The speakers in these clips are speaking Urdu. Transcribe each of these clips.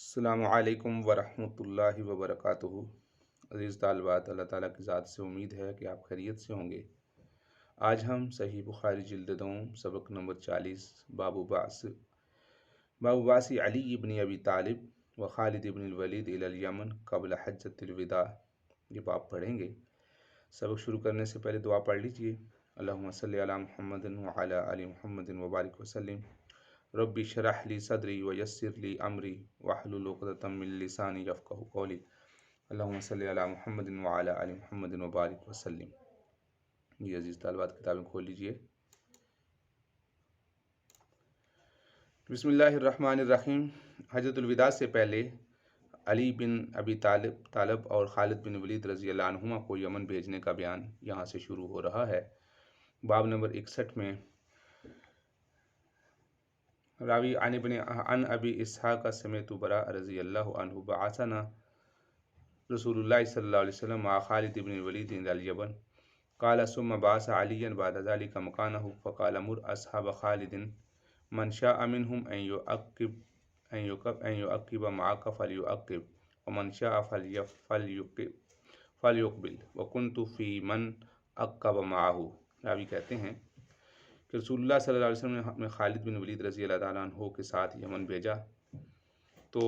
السلام علیکم ورحمۃ اللہ وبرکاتہ۔ عزیز طالبات، اللہ تعالیٰ کی ذات سے امید ہے کہ آپ خیریت سے ہوں گے۔ آج ہم صحیح بخاری جلد دوم سبق نمبر 40 باب بعث علی ابن ابی طالب و خالد ابن الولید الی الیمن قبل حجۃ الوداع یہ باب پڑھیں گے۔ سبق شروع کرنے سے پہلے دعا پڑھ لیجئے۔ اللہم صلی علی محمد وعلی آل محمد وبارک وسلم۔ رب اشرح لی صدری ویسر لی امری واحلل عقدۃ من لسانی یفقہوا قولی۔ اللہم صلی علی محمد وعلی آل محمد وبارک وسلم۔ یہ عزیز طالبات کتابیں کھول لیجئے۔ بسم اللہ الرحمن الرحیم۔ حجۃ الوداع سے پہلے علی بن ابی طالب اور خالد بن ولید رضی اللہ عنہما کو یمن بھیجنے کا بیان یہاں سے شروع ہو رہا ہے۔ باب نمبر 61 میں راوی عن ابی اسحاق سمعت براء رضی اللہ عنہ بعثنا رسول اللہ صلی اللہ علیہ وسلم مع خالد بن الولید الى اليمن قال ثم بعث عليا بعد ذلك مكانه فقال مر اصحاب خالد من شاء منهم ان يعقب معك فليعقب ومن شاء فليقبل وكنت في من عقب معه۔ راوی کہتے ہیں کہ رسول اللہ صلی اللہ علیہ وسلم نے خالد بن ولید رضی اللہ تعالیٰ عنہ کے ساتھ یمن بھیجا، تو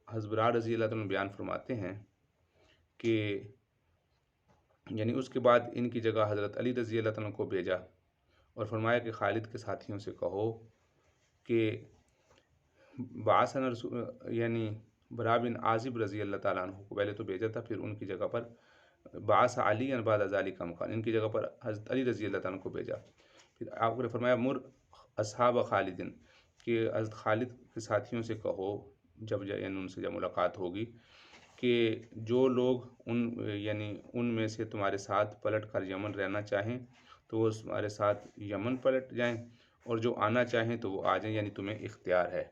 حضرت براء رضی اللہ تعالیٰ عنہ بیان فرماتے ہیں کہ یعنی اس کے بعد ان کی جگہ حضرت علی رضی اللہ تعالیٰ عنہ کو بھیجا اور فرمایا کہ خالد کے ساتھیوں سے کہو کہ بعثنا یعنی براء بن عازب رضی اللہ تعالیٰ عنہ کو پہلے تو بھیجا تھا، پھر ان کی جگہ پر بعث علی بعد ذلک مکان ان کی جگہ پر حضرت علی رضی اللہ تعالیٰ عنہ کو بھیجا۔ پھر آپ نے فرمایا مر اصحاب خالد کہ حضرت خالد کے ساتھیوں سے کہو جب یعنی ان سے جب ملاقات ہوگی کہ جو لوگ ان میں سے تمہارے ساتھ پلٹ کر یمن رہنا چاہیں تو وہ تمہارے ساتھ یمن پلٹ جائیں، اور جو آنا چاہیں تو وہ آ جائیں، یعنی تمہیں اختیار ہے۔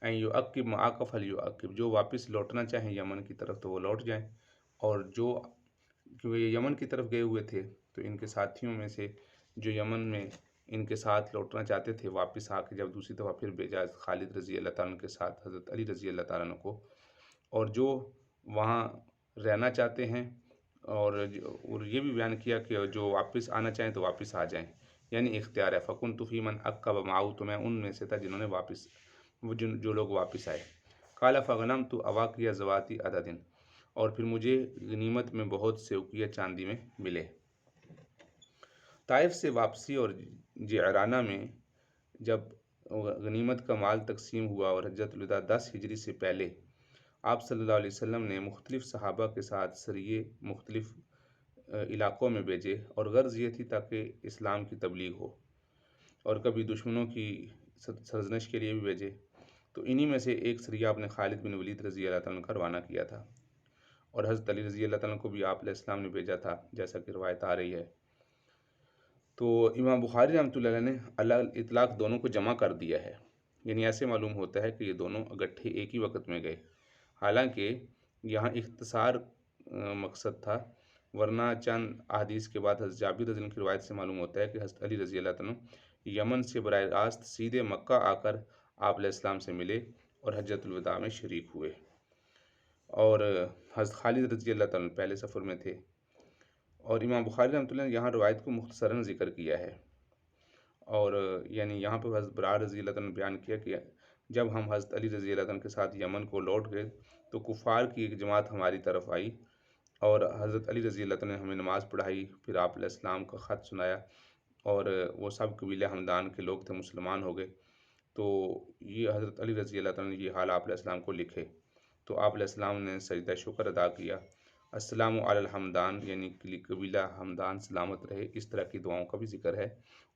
ان یعقب معک فلیعقب جو واپس لوٹنا چاہیں یمن کی طرف تو وہ لوٹ جائیں، اور جو کہ یہ یمن کی طرف گئے ہوئے تھے تو ان کے ساتھیوں میں سے جو یمن میں ان کے ساتھ لوٹنا چاہتے تھے واپس آ کے جب دوسری دفعہ پھر بھیجا خالد رضی اللہ تعالیٰ عنہ کے ساتھ حضرت علی رضی اللہ تعالیٰ عنہ کو، اور جو وہاں رہنا چاہتے ہیں اور یہ بھی بیان کیا کہ جو واپس آنا چاہیں تو واپس آ جائیں، یعنی اختیار ہے۔ فَكُنْتُ فِي مَنْ عَقَّبَ مَعَهُ تو میں ان میں سے تھا جنہوں نے واپس جو لوگ واپس آئے۔ قَالَ فَغَنَمْتُ أَوَاقِيَ ذَوَاتِ عَدَدٍ اور پھر مجھے غنیمت میں بہت سے اوقیہ چاندی میں ملے۔ طائف سے واپسی اور جعرانہ میں جب غنیمت کا مال تقسیم ہوا اور حجۃ الوداع 10 ہجری سے پہلے آپ صلی اللہ علیہ وسلم نے مختلف صحابہ کے ساتھ سریے مختلف علاقوں میں بھیجے، اور غرض یہ تھی تاکہ اسلام کی تبلیغ ہو، اور کبھی دشمنوں کی سرزنش کے لیے بھی بھیجے۔ تو انہی میں سے ایک سریہ آپ نے خالد بن ولید رضی اللہ تعالیٰ عنہ کا روانہ کیا تھا، اور حضرت علی رضی اللہ تعالیٰ عنہ کو بھی آپ علیہ السلام نے بھیجا تھا جیسا کہ روایت آ رہی ہے۔ تو امام بخاری رحمۃ اللہ علیہ نے اطلاق دونوں کو جمع کر دیا ہے، یعنی ایسے معلوم ہوتا ہے کہ یہ دونوں اکٹھے ایک ہی وقت میں گئے، حالانکہ یہاں اختصار مقصد تھا، ورنہ چند احادیث کے بعد حضرت جابر رضی اللہ عنہ کی روایت سے معلوم ہوتا ہے کہ حضرت علی رضی اللہ تعالیٰ عنہ یمن سے براہ راست سیدھے مکہ آ کر آپ علیہ السلام سے ملے اور حجۃ الوداع میں شریک ہوئے، اور حضرت خالد رضی اللہ تعالیٰ عنہ پہلے سفر میں تھے۔ اور امام بخاری رحمۃ اللہ نے یہاں روایت کو مختصراً ذکر کیا ہے، اور یعنی یہاں پر حضرت براء رضی اللہ تعالیٰ نے بیان کیا کہ جب ہم حضرت علی رضی اللہ تعالیٰ کے ساتھ یمن کو لوٹ گئے تو کفار کی ایک جماعت ہماری طرف آئی، اور حضرت علی رضی اللہ تعالیٰ نے ہمیں نماز پڑھائی، پھر آپ علیہ السلام کا خط سنایا، اور وہ سب قبیلہ ہمدان کے لوگ تھے، مسلمان ہو گئے۔ تو یہ حضرت علی رضی اللہ تعالیٰ نے یہ حال آپ علیہ السلام کو لکھے، تو آپ علیہ السلام نے سجدہ شکر ادا کیا، السلام علی الحمدان یعنی قبیلہ ہمدان سلامت رہے، اس طرح کی دعاؤں کا بھی ذکر ہے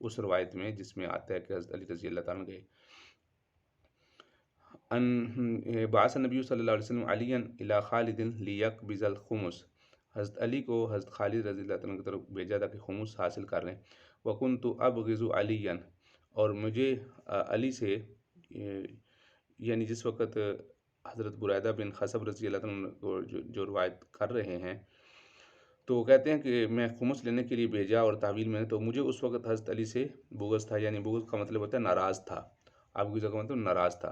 اس روایت میں جس میں آتا ہے کہ حضرت علی رضی اللہ تعالیٰ گئے۔ بعث نبی صلی اللہ علیہ وسلم علی الی خالد لیقبض الخمس حضرت علی کو حضرت خالد رضی اللہ تعالیٰ کی طرف بھیجا تھا کہ خمس حاصل کر لیں۔ وکنت ابغض علیا اور مجھے علی سے یعنی جس وقت حضرت بریدہ بن خصب رضی اللہ عنہ کو جو روایت کر رہے ہیں تو کہتے ہیں کہ میں خمس لینے کے لیے بھیجا، اور تحویل میں نے تو مجھے اس وقت حضرت علی سے بغض تھا، یعنی بغض کا مطلب ہوتا ہے ناراض تھا، آپ کی جگہ مطلب ناراض تھا۔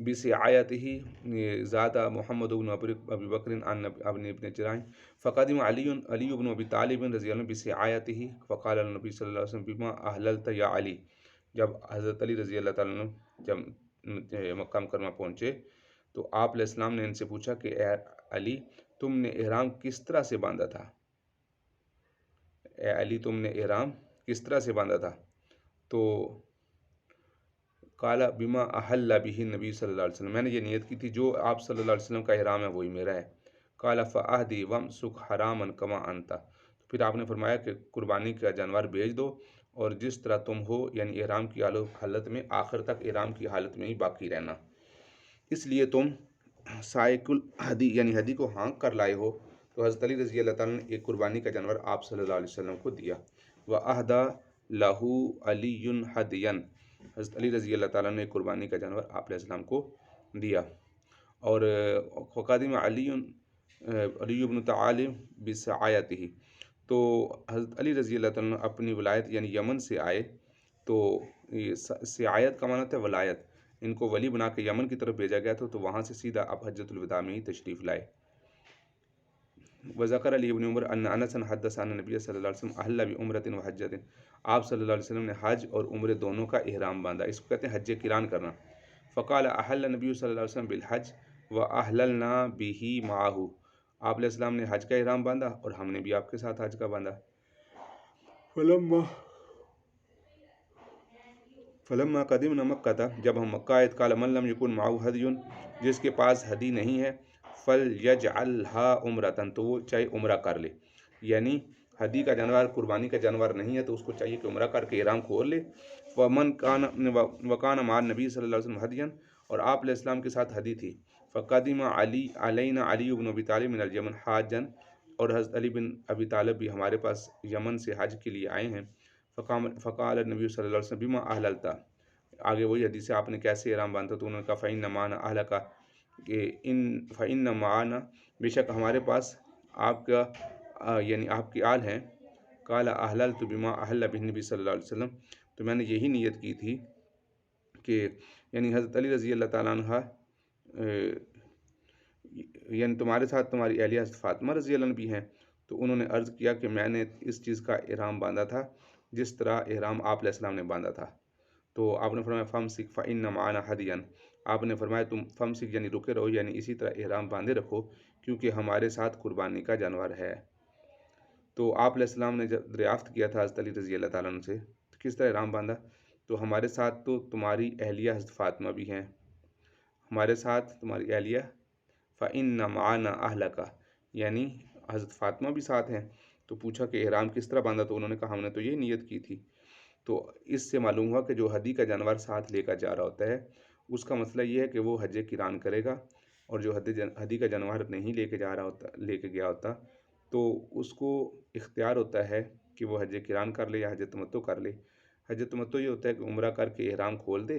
بسعایته زاد محمد بن ابی بکر عن ابن جرائم فقدم علی بن ابی طالب رضی اللہ عنہ بسعایته فقال النبی صلی اللہ علیہ وسلم بما احللت یا علی. جب حضرت علی رضی اللہ تعالیٰ عنہ جب مکہ مکرمہ پہنچے تو آپ علیہ السلام نے ان سے پوچھا کہ اے علی تم نے احرام کس طرح سے باندھا تھا، اے علی تم نے احرام کس طرح سے باندھا تھا؟ تو قال بما احل به نبی صلی اللہ علیہ وسلم، میں نے یہ نیت کی تھی جو آپ صلی اللہ علیہ وسلم کا احرام ہے وہی میرا ہے. قال فاہدی وامسک حراما کما انت، پھر آپ نے فرمایا کہ قربانی کا جانور بھیج دو اور جس طرح تم ہو یعنی احرام کی حالت میں آخر تک احرام کی حالت میں ہی باقی رہنا، اس لیے تم سائق الہدی یعنی ہدی کو ہانک کر لائے ہو. تو حضرت علی رضی اللہ تعالیٰ نے ایک قربانی کا جانور آپ صلی اللہ علیہ وسلم کو دیا. وَأَهْدَى لَهُ عَلِيٌّ هَدْيًا، حضرت علی رضی اللہ تعالیٰ نے ایک قربانی کا جانور آپ علیہ السلام کو دیا. اور وقادم علی بن طالب بسعایته، تو حضرت علی رضی اللہ تعالیٰ اپنی ولایت یعنی یمن سے آئے. تو سعایت کا معنی ہے ولایت، ان کو ولی بنا کے یمن کی طرف بھیجا گیا تھا، تو وہاں سے سیدھا اب حجۃ الوداع میں ہی تشریف لائے. وذکر علی ابن عمر ان انس حدث عن نبی صلی اللہ علیہ وسلم احل بعمرۃ وحجۃ، آپ صلی اللہ علیہ وسلم نے حج اور عمرے دونوں کا احرام باندھا، اس کو کہتے ہیں حج قران کرنا. فقال احل نبی صلی اللہ علیہ وسلم بالحج واحللنا به معه، آپ علیہ السلام نے حج کا احرام باندھا اور ہم نے بھی آپ کے ساتھ حج کا باندھا. فلما قدمنا مکہ، جب ہم مکہ آئے قال من لم یکن معه ہدی، جس کے پاس ہدی نہیں ہے فلیجعلها عمرۃ، تو وہ چاہے عمرہ کر لے. یعنی ہدی کا جانور قربانی کا جانور نہیں ہے تو اس کو چاہیے کہ عمرہ کر کے احرام کھول لے. وکان مع النبی صلی اللہ علیہ وسلم ہدیا، اور آپ علیہ السلام کے ساتھ ہدی تھی. فقدم علینا علی بن ابی طالب من الیمن حاجا، اور حضرت علی بن ابی طالب بھی ہمارے پاس یمن سے حج کے لیے آئے ہیں. فقال النبی صلی اللہ علیہ وسلم بما احللت، آگے وہی حدیث ہے آپ نے کیسے احرام باندھا، تو انہوں نے کہا فإن معنا اہلک، کہ فإن معنا بے شک ہمارے پاس آپ کا یعنی آپ کی آل ہیں. قال احللت بما احل به النبی صلی اللہ علیہ وسلم، تو میں نے یہی نیت کی تھی کہ یعنی حضرت علی رضی اللہ تعالیٰ عنہ یعنی تمہارے ساتھ تمہاری اہلیہ حضرت فاطمہ رضی اللہ عنہ بھی ہیں، تو انہوں نے عرض کیا کہ میں نے اس چیز کا احرام باندھا تھا جس طرح احرام آپ علیہ السلام نے باندھا تھا. تو آپ نے فرمایا فمسک فإن معنا ہدیا، آپ نے فرمایا تم فمسک یعنی رکے رہو، یعنی اسی طرح احرام باندھے رکھو کیونکہ ہمارے ساتھ قربانی کا جانور ہے. تو آپ علیہ السلام نے جب دریافت کیا تھا حضرت علی رضی اللہ تعالیٰ عنہ سے کس طرح احرام باندھا، تو ہمارے ساتھ تو تمہاری اہلیہ حضرت فاطمہ بھی ہیں، ہمارے ساتھ تمہاری اہلیہ فإن معنا اہلک، یعنی حضرت فاطمہ بھی ساتھ ہیں. تو پوچھا کہ احرام کس طرح باندھا، تو انہوں نے کہا ہم نے تو یہ نیت کی تھی. تو اس سے معلوم ہوا کہ جو ہدی کا جانور ساتھ لے کر جا رہا ہوتا ہے اس کا مسئلہ یہ ہے کہ وہ حج قران کرے گا، اور جو ہدی کا جانور نہیں لے کے جا رہا ہوتا، لے کے گیا ہوتا، تو اس کو اختیار ہوتا ہے کہ وہ حج قران کر لے یا حج تمتع کر لے. حج تمتع یہ ہوتا ہے کہ عمرہ کر کے احرام کھول دے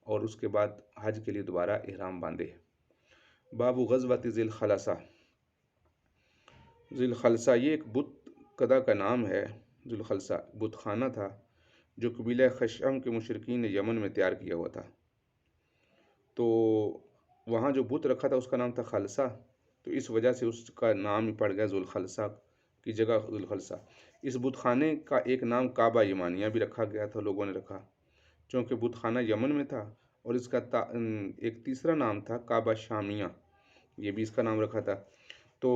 اور اس کے بعد حج کے لیے دوبارہ احرام باندھے. باب غزوۃ ذی الخلصہ، ذی الخلصہ یہ ایک بت قدہ کا نام ہے. ذی الخلصہ بت خانہ تھا جو قبیلہ خشعم کے مشرکین نے یمن میں تیار کیا ہوا تھا. تو وہاں جو بت رکھا تھا اس کا نام تھا خلصہ، تو اس وجہ سے اس کا نام ہی پڑ گیا ذو الخلصہ کی جگہ ذو الخلصہ. اس بت خانے کا ایک نام کعبہ یمانیہ بھی رکھا گیا تھا، لوگوں نے رکھا چونکہ بت خانہ یمن میں تھا. اور اس کا ایک تیسرا نام تھا کعبہ شامیہ، یہ بھی اس کا نام رکھا تھا. تو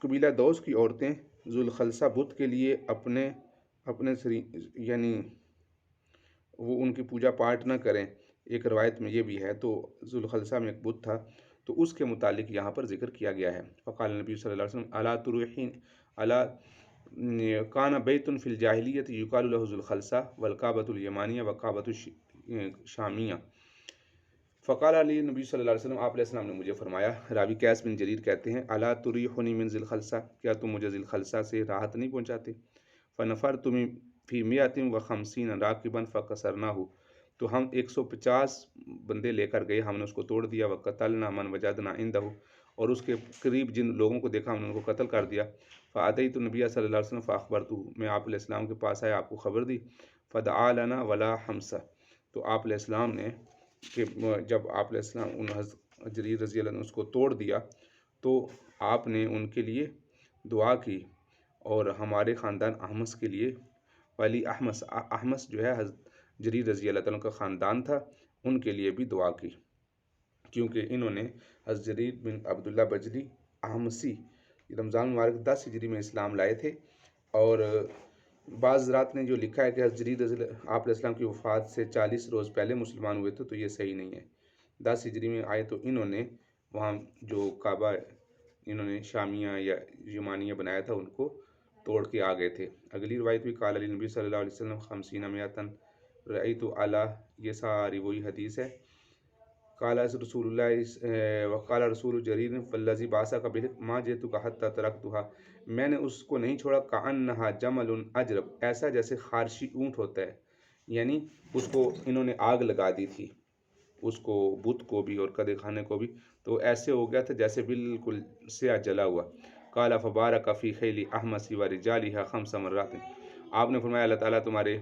قبیلہ دوس کی عورتیں ذو الخلصہ بت کے لیے اپنے یعنی وہ ان کی پوجا پاٹ نہ کریں، ایک روایت میں یہ بھی ہے. تو ذو الخلصہ میں ایک بت تھا تو اس کے متعلق یہاں پر ذکر کیا گیا ہے. فقال نبی صلی اللہ علیہ وسلم الا تروحین الا کان بیت فی الجاہلیۃ یقال له ذو الخلصہ والکعبۃ الیمانیہ وکعبۃ الشامیہ. فقال علی نبی صلی اللہ علیہ وسلم، آپ علیہ السلام نے مجھے فرمایا، راوی قیس بن جریر کہتے ہیں الا تریحنی من ذی الخلصہ، کیا تم مجھے ذی الخلصہ سے راحت نہیں پہنچاتے؟ فنفرت فی 150 راکبا فکسرناہ، تو ہم 150 بندے لے کر گئے، ہم نے اس کو توڑ دیا. وقتلنا من وجدنا عنده، اور اس کے قریب جن لوگوں کو دیکھا ہم نے ان کو قتل کر دیا. فاتیت النبی صلی اللہ علیہ وسلم فاخبرتہ، میں آپ علیہ السلام کے پاس آیا، آپ کو خبر دی. فدعا لنا ولا حمصہ، تو آپ علیہ السلام نے کہ جب آپ علیہ السلام ان جریر رضی اللہ عنہ نے اس کو توڑ دیا تو آپ نے ان کے لیے دعا کی، اور ہمارے خاندان احمس کے لیے ولی احمس جو ہے جریر رضی اللہ تعالیٰ کا خاندان تھا، ان کے لیے بھی دعا کی، کیونکہ انہوں نے حضرت جریر بن عبداللہ بجلی احمسی رمضان مبارک 10 ہجری میں اسلام لائے تھے۔ اور بعض حضرات نے جو لکھا ہے کہ حضرت جریر رضی اللہ آپ علیہ السلام کی وفات سے 40 روز پہلے مسلمان ہوئے تھے، تو یہ صحیح نہیں ہے۔ 10 ہجری میں آئے تو انہوں نے وہاں جو کعبہ انہوں نے شامیہ یا یمانیہ بنایا تھا ان کو توڑ کے آ گئے تھے۔ اگلی روایت بھی قال علی نبی صلی اللہ علیہ وسلم 50 میاتن رأیت اعلیٰ، یہ ساری وہی حدیث ہے۔ قال رسول اللہ وقال رسول جریر فالذی بعثک بالحق ما جئتک حتی ترکتها، میں نے اس کو نہیں چھوڑا کأنہا جمل اجرب، ایسا جیسے خارشی اونٹ ہوتا ہے، یعنی اس کو انہوں نے آگ لگا دی تھی، اس کو بت کو بھی اور قدے خانے کو بھی، تو ایسے ہو گیا تھا جیسے بالکل سیاہ جلا ہوا۔ قال فبارک فی خیل احمس و رجالها 5 مرات، آپ نے فرمایا اللہ تعالیٰ تمہارے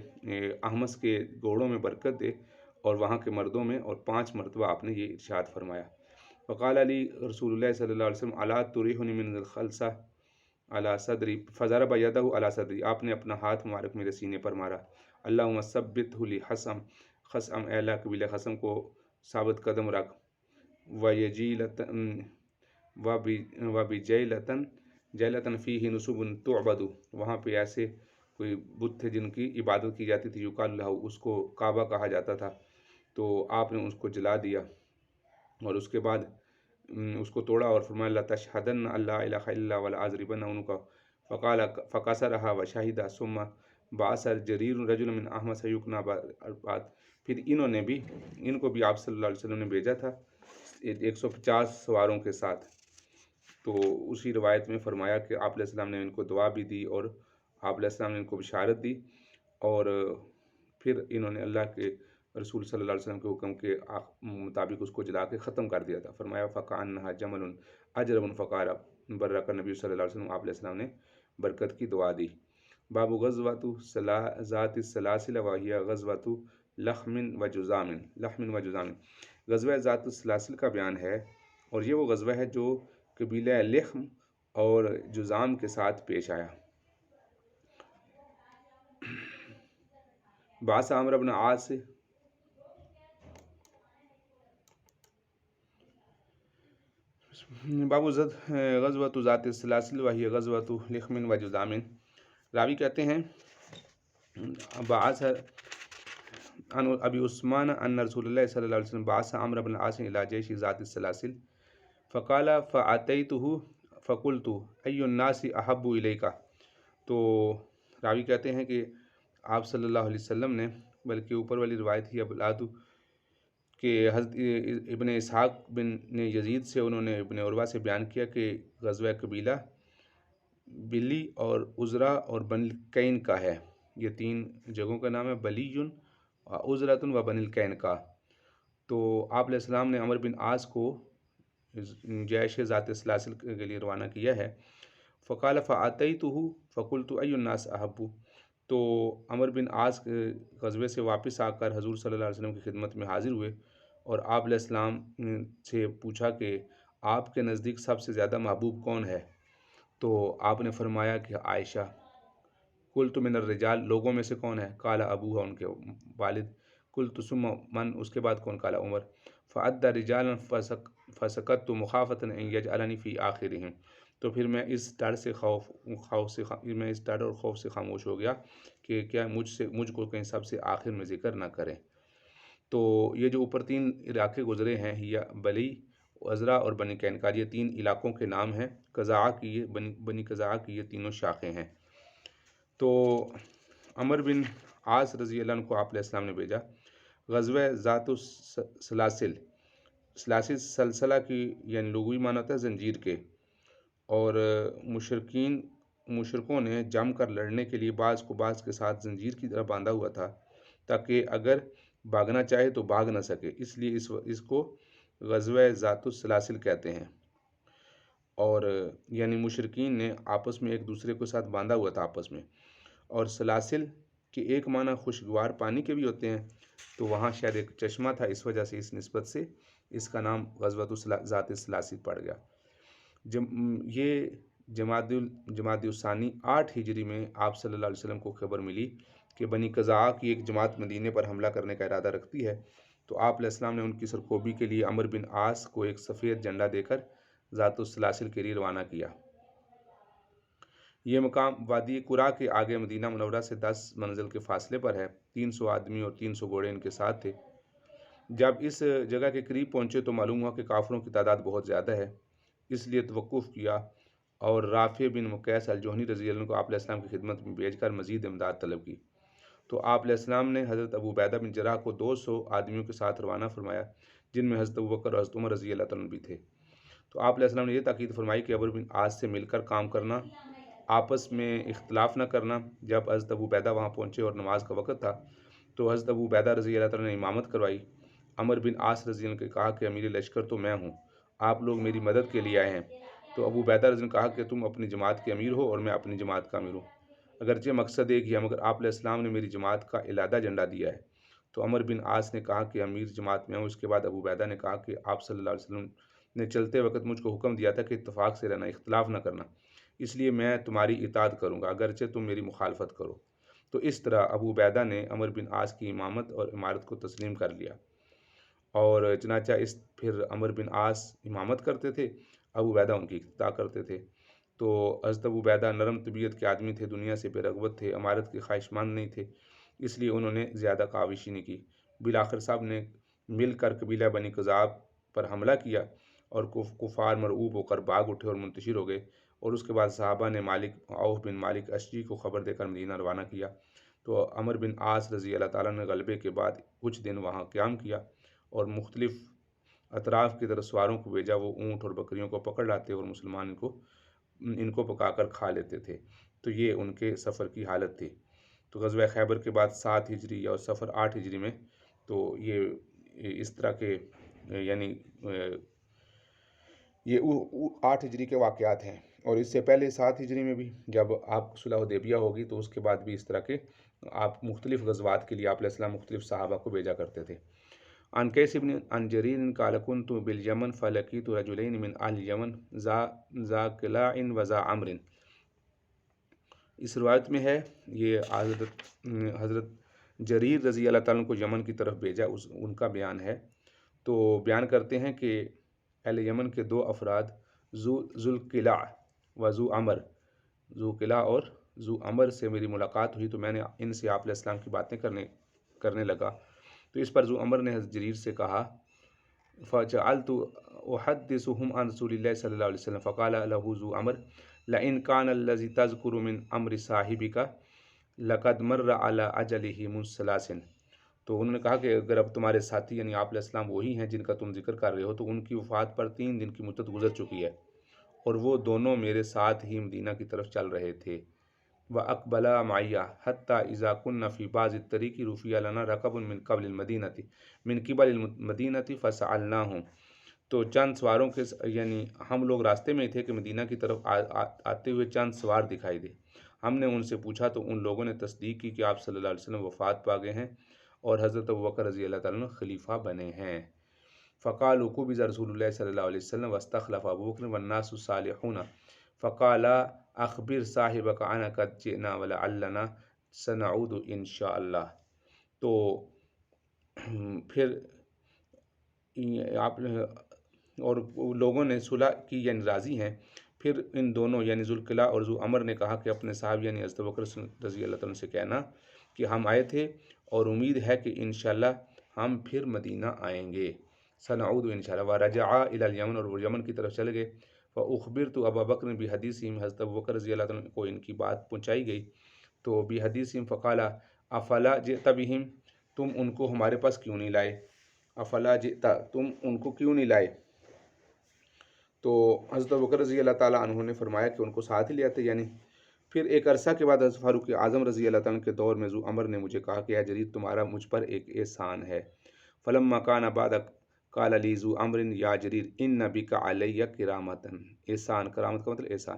احمس کے گھوڑوں میں برکت دے اور وہاں کے مردوں میں، اور 5 مرتبہ آپ نے یہ ارشاد فرمایا۔ وقال علی رسول اللہ صلی اللہ علیہ وسلم الا تریحنی من الخلصہ علی صدری فضرب یدہ علی صدری، آپ نے اپنا ہاتھ مبارک میرے سینے پر مارا۔ اللہم ثبتہ لی خصم، اے اللہ قبیلہ خصم کو ثابت قدم رکھ، وَبِجَیلَةً فِیہ نُصُبٌ تُعْبَدُ، وہاں پہ ایسے کوئی بت تھے جن کی عبادت کی جاتی تھی، یقال لہ، اس کو کعبہ کہا جاتا تھا، تو آپ نے اس کو جلا دیا اور اس کے بعد اس کو توڑا اور فرمایا لَتَشْهَدَنَّ أَن لَا إِلَٰهَ إِلَّا اللَّهُ وَلَأَضْرِبَنَّ عُنُقَهُ، فقال فَكَسَرَهَا وَشَهِدَ ثُمَّ بَعَثَ جَرِيرٌ رَجُلًا مِّنْ أَحْمَصَ يُكْنَىٰ بَعْد، پھر ان کو بھی آپ صلی اللہ علیہ وسلم نے بھیجا تھا 150 سواروں کے ساتھ۔ تو اسی روایت میں فرمایا کہ آپ علیہ السلام نے ان کو دعا بھی دی اور آپ علیہ السلام نے ان کو بشارت دی، اور پھر انہوں نے اللہ کے رسول صلی اللہ علیہ وسلم کے حکم کے مطابق اس کو جلا کے ختم کر دیا تھا۔ فرمایا فَكَأَنَّهَا جَمَلٌ أَجْرَبٌ فَقَالَ برک نبی صلی اللہ علیہ وسلم، آپ علیہ السلام نے برکت کی دعا دی۔ باب غزوۃ ذات السلاسل وہی غزوۃ لخم و جذام، غزوہ ذات السلاسل کا بیان ہے، اور یہ وہ غزوہ ہے جو قبیلہ لخم اور جذام کے ساتھ پیش آیا۔ بعث عمرو بن عاص باب غزوۃ ذات السلاسل وہی غزوۃ لخم و جذام، راوی کہتے ہیں بعث عن ابی عثمان ان رسول اللہ صلی اللہ علیہ وسلم بعث عمرو بن العاص الى جیش ذات السلاسل فقال فاتیته فقلت ای الناس احب الیک، تو راوی کہتے ہیں کہ آپ صلی اللہ علیہ وسلم نے، بلکہ اوپر والی روایت ہی ابلاد کہ حضرت ابن اسحاق بن یزید سے انہوں نے ابن عروہ سے بیان کیا کہ غزوہ قبیلہ بلی اور عزرہ اور بن الکین کا ہے، یہ 3 جگہوں کا نام ہے، بلیٌ عزرۃ و بن الکین کا۔ تو آپ علیہ السلام نے عمرو بن عاص کو جیش ذات السلاسل کے لیے روانہ کیا ہے۔ فقال فاتیتہ فقلت ای الناس احب، تو عمرو بن عاص غزوے سے واپس آ کر حضور صلی اللہ علیہ وسلم کی خدمت میں حاضر ہوئے اور آپ علیہ السلام سے پوچھا کہ آپ کے نزدیک سب سے زیادہ محبوب کون ہے؟ تو آپ نے فرمایا کہ عائشہ۔ قلت من الرجال، لوگوں میں سے کون ہے؟ قال ابوها، ان کے والد۔ قلت ثم من، اس کے بعد کون؟ قال عمر۔ فعد رجالا فسکت مخافۃ ان یجعلنی فی آخرہم، تو پھر میں اس ڈر اور خوف سے خاموش ہو گیا کہ کیا مجھ کو کہیں سب سے آخر میں ذکر نہ کریں۔ تو یہ جو اوپر 3 علاقے گزرے ہیں، یا بلی، عزرہ اور بنی کینکار، یہ 3 علاقوں کے نام ہیں۔ قزاعہ کی یہ بنی قزاعہ کی یہ تینوں شاخیں ہیں۔ تو عمرو بن عاص رضی اللہ عنہ کو آپ علیہ السلام نے بھیجا۔ غزوہ ذات السلاسل، سلاسل سلسلہ کی یعنی لغوی معنی ہوتا ہے زنجیر کے، اور مشرکوں نے جم کر لڑنے کے لیے بعض کو بعض کے ساتھ زنجیر کی طرح باندھا ہوا تھا تاکہ اگر بھاگنا چاہے تو بھاگ نہ سکے، اس لیے اس کو غزوہ ذات السلاسل کہتے ہیں۔ اور یعنی مشرکین نے آپس میں ایک دوسرے کے ساتھ باندھا ہوا تھا آپس میں، اور سلاسل کہ ایک معنی خوشگوار پانی کے بھی ہوتے ہیں، تو وہاں شاید ایک چشمہ تھا، اس وجہ سے اس نسبت سے اس کا نام غزوۃ ذات السلاسل پڑ گیا۔ یہ جمادی الثانی 8 ہجری میں آپ صلی اللہ علیہ وسلم کو خبر ملی کہ بنی قزاع کی ایک جماعت مدینے پر حملہ کرنے کا ارادہ رکھتی ہے، تو آپ علیہ السلام نے ان کی سرکوبی کے لیے عمرو بن عاص کو ایک سفید جھنڈا دے کر ذات السلاسل کے لیے روانہ کیا۔ یہ مقام وادی قرا کے آگے مدینہ منورہ سے 10 منزل کے فاصلے پر ہے۔ 300 آدمی اور 300 گھوڑے ان کے ساتھ تھے۔ جب اس جگہ کے قریب پہنچے تو معلوم ہوا کہ کافروں کی تعداد بہت زیادہ ہے، اس لیے توقف کیا اور رافع بن مقیس الجہنی رضی اللہ عنہ کو آپ علیہ السلام کی خدمت میں بھیج کر مزید امداد طلب کی۔ تو آپ علیہ السلام نے حضرت ابو عبیدہ بن جراح کو 200 آدمیوں کے ساتھ روانہ فرمایا، جن میں حضرت ابوبکر اور حضرت عمر رضی اللہ عنہ بھی تھے۔ تو آپ علیہ السلام نے یہ تاکید فرمائی کہ عمرو بن عاص سے مل کر کام کرنا، آپس میں اختلاف نہ کرنا۔ جب حضرت ابو عبیدہ وہاں پہنچے اور نماز کا وقت تھا تو حضرت ابو عبیدہ رضی اللہ عنہ نے امامت کروائی۔ عمرو بن عاص رضی اللہ عنہ نے کہا کہ امیر لشکر تو میں ہوں، آپ لوگ میری مدد کے لیے آئے ہیں۔ تو ابو عبیدہ رضی اللہ عنہ نے کہا کہ تم اپنی جماعت کے امیر ہو اور میں اپنی جماعت کا امیر ہوں، اگرچہ مقصد ایک ہی ہے، مگر آپ علیہ السلام نے میری جماعت کا علیحدہ جھنڈا دیا ہے۔ تو عمرو بن عاص نے کہا کہ امیر جماعت میں ہوں۔ اس کے بعد ابو عبیدہ نے کہا کہ آپ صلی اللہ علیہ وسلم نے چلتے وقت مجھ کو حکم دیا تھا کہ اتفاق سے رہنا، اختلاف نہ کرنا، اس لیے میں تمہاری اطاعت کروں گا اگرچہ تم میری مخالفت کرو۔ تو اس طرح ابو عبیدہ نے عمرو بن عاص کی امامت اور امارت کو تسلیم کر لیا، اور چنانچہ پھر عمرو بن عاص امامت کرتے تھے، ابو عبیدہ ان کی اقتداء کرتے تھے۔ تو حضرت ابو عبیدہ نرم طبیعت کے آدمی تھے، دنیا سے بے رغبت تھے، امارت کے خواہشمند نہیں تھے، اس لیے انہوں نے زیادہ کاوشی نہیں کی۔ بالآخر سب نے مل کر قبیلہ بنی قزاع پر حملہ کیا اور کفار مرعوب ہو کر بھاگ اٹھے اور منتشر ہو گئے، اور اس کے بعد صحابہ نے عوف بن مالک اشجعی کو خبر دے کر مدینہ روانہ کیا۔ تو عمرو بن عاص رضی اللہ تعالیٰ نے غلبے کے بعد کچھ دن وہاں قیام کیا اور مختلف اطراف کی طرف سواروں کو بھیجا، وہ اونٹ اور بکریوں کو پکڑ لاتے اور مسلمان ان کو پکا کر کھا لیتے تھے۔ تو یہ ان کے سفر کی حالت تھی۔ تو غزوہ خیبر کے بعد 7 ہجری اور سفر 8 ہجری میں تو یہ اس طرح کے یعنی یہ 8 ہجری کے واقعات ہیں، اور اس سے پہلے 7 ہجری میں بھی جب آپ صلح حدیبیہ ہوگی تو اس کے بعد بھی اس طرح کے آپ مختلف غزوات کے لیے آپ علیہ السلام مختلف صحابہ کو بھیجا کرتے تھے۔ عن قیس بن عن جریر قال كنت بالیمن فلقیت رجلین من اہل الیمن ذا قلاع و ذا عمر۔ اس روایت میں ہے، یہ حضرت جریر رضی اللہ تعالیٰ کو یمن کی طرف بھیجا، ان کا بیان ہے۔ تو بیان کرتے ہیں کہ اہل یمن کے 2 افراد ذو القلاع و ذو عمر، ذو قلاع اور ذو عمر سے میری ملاقات ہوئی، تو میں نے ان سے آپ علیہ السلام کی باتیں کرنے لگا۔ تو اس پر ذو عمر نے حضرت جریر سے کہا فجعلت احدثهم عن رسول اللہ صلی اللہ علیہ وسلم فقال له ذو عمر لئن كان الذي تذكر من امر صاحبك لقد مر على اجله من ثلاث۔ تو انہوں نے کہا کہ اگر اب تمہارے ساتھی یعنی آپ علیہ السلام وہی ہیں جن کا تم ذکر کر رہے ہو، تو ان کی وفات پر 3 دن کی مدت گزر چکی ہے، اور وہ دونوں میرے ساتھ ہی مدینہ کی طرف چل رہے تھے۔ وَأَقْبَلَا مَعِيَّ حَتَّى إِذَا كُنَّا فِي بَعْضِ الطَّرِيقِ رُفِعَ لَنَا رَكَبٌ مِّن قِبَلِ الْمَدِينَةِ فَسَأَلْنَاهُمْ۔ تو چند سواروں کے یعنی ہم لوگ راستے میں تھے کہ مدینہ کی طرف آتے ہوئے چند سوار دکھائی دے، ہم نے ان سے پوچھا تو ان لوگوں نے تصدیق کی کہ آپ صلی اللہ علیہ وسلم وفات پا گئے ہیں اور حضرت ابوبکر رضی اللہ تعالیٰ عنہ خلیفہ بنے ہیں۔ فقالوا قبض رسول اللہ صلی اللہ علیہ وسلم واستخلف ابوبکر والناس الصالحون فقال اخبر صاحبک انا قد جئنا ولعلنا سنعود ان شاء اللہ۔ تو پھر آپ اور لوگوں نے صلح کی یعنی راضی ہیں۔ پھر ان دونوں یعنی ذو القلاع اور ذو عمر نے کہا کہ اپنے صاحب یعنی حضرت ابوبکر رضی اللہ تعالیٰ سے کہنا کہ ہم آئے تھے اور امید ہے کہ انشاءاللہ ہم پھر مدینہ آئیں گے، سنعود انشاءاللہ۔ ورجعا الی الیمن، اور وہ یمن کی طرف چلے گئے۔ فاخبرت ابا بکر بحدیثہم، حضرت ابوبکر رضی اللہ عنہ کو ان کی بات پہنچائی گئی۔ تو بحدیثہم فقال افلا جئت بہم، تم ان کو ہمارے پاس کیوں نہیں لائے؟ افلا جئت، تم ان کو کیوں نہیں لائے؟ تو حضرت ابوبکر رضی اللہ تعالیٰ عنہ نے فرمایا کہ ان کو ساتھ ہی لے آتے یعنی۔ پھر ایک عرصہ کے بعد حضرت فاروق اعظم رضی اللہ تعالیٰ کے دور میں ذو عمر نے مجھے کہا کہ اے جریر، تمہارا مجھ پر ایک احسان ہے۔ فلما کان بعد قال لی ذو عمر یا جریر ان بک علی کرامۃ، احسان، کرامت کا مطلب احسان،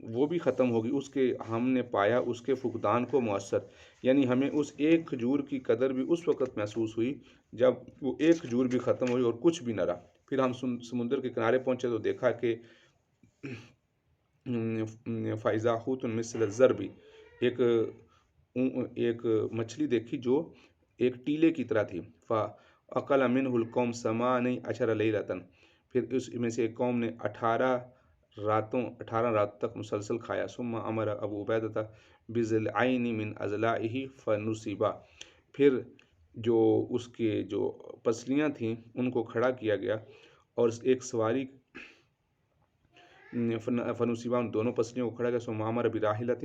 وہ بھی ختم ہوگی، اس کے ہم نے پایا اس کے فقدان کو مؤثر، یعنی ہمیں اس ایک کھجور کی قدر بھی اس وقت محسوس ہوئی جب وہ ایک کھجور بھی ختم ہوئی اور کچھ بھی نہ رہا۔ پھر ہم سمندر کے کنارے پہنچے تو دیکھا کہ فائزہ حوت مثل الضربی، ایک ایک مچھلی دیکھی جو ایک ٹیلے کی طرح تھی۔ فَأَقَلَ مِنْهُ الْقَوْمُ ثَمَانِيَ عَشَرَ لَيْلَةً، پھر اس میں سے ایک قوم نے 18 رات تک مسلسل کھایا۔ ثم امر ابو عبیدہ بضلعین من اضلاعہ فنصبا، پھر جو اس کے جو پسلیاں تھیں ان کو کھڑا کیا گیا اور ایک سواری فنصبا، ان دونوں پسلیوں کو کھڑا کیا۔ ثم امر براحلۃ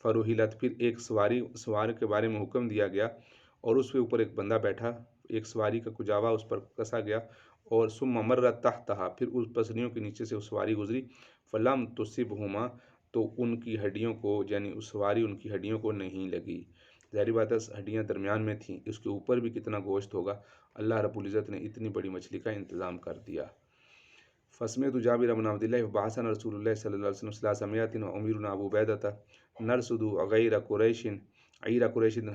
فرحلت، پھر ایک سوار کے بارے میں حکم دیا گیا اور اس کے اوپر ایک بندہ بیٹھا، ایک سواری کا کجاوا اس پر کسا گیا، اور ثم مرت تحتہا، پھر اس پسلیوں کے نیچے سے وہ سواری گزری۔ فلم تصبہما، تو ان کی ہڈیوں کو، یعنی اس سواری ان کی ہڈیوں کو نہیں لگی۔ ظاہری بات ہے ہڈیاں درمیان میں تھیں، اس کے اوپر بھی کتنا گوشت ہوگا، اللہ رب العزت نے اتنی بڑی مچھلی کا انتظام کر دیا۔ فسمعت جابر بن عبد اللہ بعثنا رسول اللہ صلی اللہ علیہ وسلم 300 واميرنا ابو عبیدہ نرصد غیر قریش،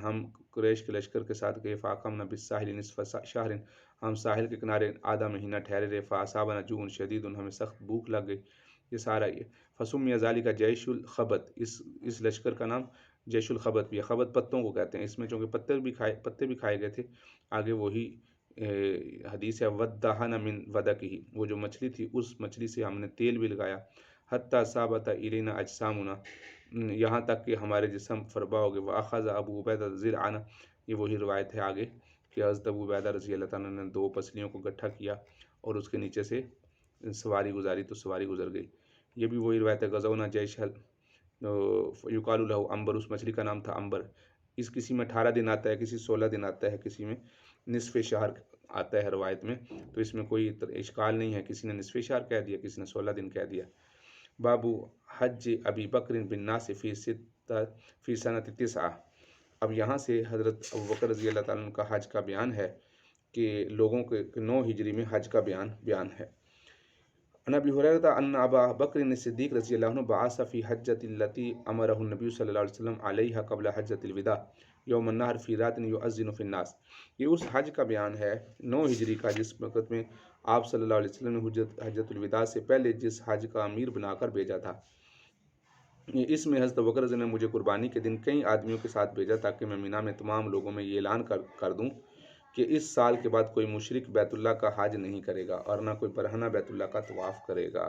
ہم قریش کے لشکر کے ساتھ گئے۔ فاقمنا بالساحل نصف شہر، ہم ساحل کے کنارے آدھا مہینہ ٹھہرے رہے۔ فاصابنا جوع شدید، ہمیں سخت بھوک لگ گئی۔ یہ سارا یہ فسمی ذالک جیش الخبت، اس لشکر کا نام جیش الخبت بھی ہے۔ خبت پتوں کو کہتے ہیں، اس میں چونکہ پتے بھی کھائے گئے تھے۔ آگے وہی حدیث ہے ودہن من ودکہ، وہ جو مچھلی تھی اس مچھلی سے ہم نے تیل بھی لگایا۔ حتی ثابت الینا اجسامنا، یہاں تک کہ ہمارے جسم فربا ہو گئے۔ واخذ ابو عبیدہ ذرعنا، یہ وہی روایت ہے آگے کہ حضرت ابو عبیدہ رضی اللہ تعالیٰ نے 2 پسلیوں کو گٹھا کیا اور اس کے نیچے سے سواری گزاری تو سواری گزر گئی۔ یہ بھی وہی روایت ہے غزونا جیش یقال لہ عنبر، اس مچھلی کا نام تھا عنبر۔ اس کسی میں 18 دن آتا ہے، کسی 16 دن آتا ہے، کسی میں نصف شہر آتا ہے روایت میں، تو اس میں کوئی اشکال نہیں ہے، کسی نے نصف شہر کہہ دیا، کسی نے 16 دن کہہ دیا۔ بابو حج ابی بکر بالناس فی سنۃ 9، اب یہاں سے حضرت ابوبکر رضی اللہ تعالیٰ عنہ کا حج کا بیان ہے کہ لوگوں کے 9 ہجری میں حج کا بیان ہے۔ عن ابی ہریرہ ان ابا بکر الصدیق رضی اللہ عنہ بعث فی حجۃ التی امرہ النبی صلی اللہ علیہ وسلم علیہا قبل حجۃ الوداع یوم النحر فی رات یؤذن فی الناس، یہ اس حج کا بیان ہے 9 ہجری کا جس وقت میں آپ صلی اللہ علیہ وسلم نے حجۃ الوداع سے پہلے جس حج کا امیر بنا کر بھیجا تھا۔ اس میں حضرت ابوبکر نے مجھے قربانی کے دن کئی آدمیوں کے ساتھ بھیجا تاکہ میں مینا میں تمام لوگوں میں یہ اعلان کر دوں کہ اس سال کے بعد کوئی مشرک بیت اللہ کا حج نہیں کرے گا اور نہ کوئی برہنہ بیت اللہ کا طواف کرے گا۔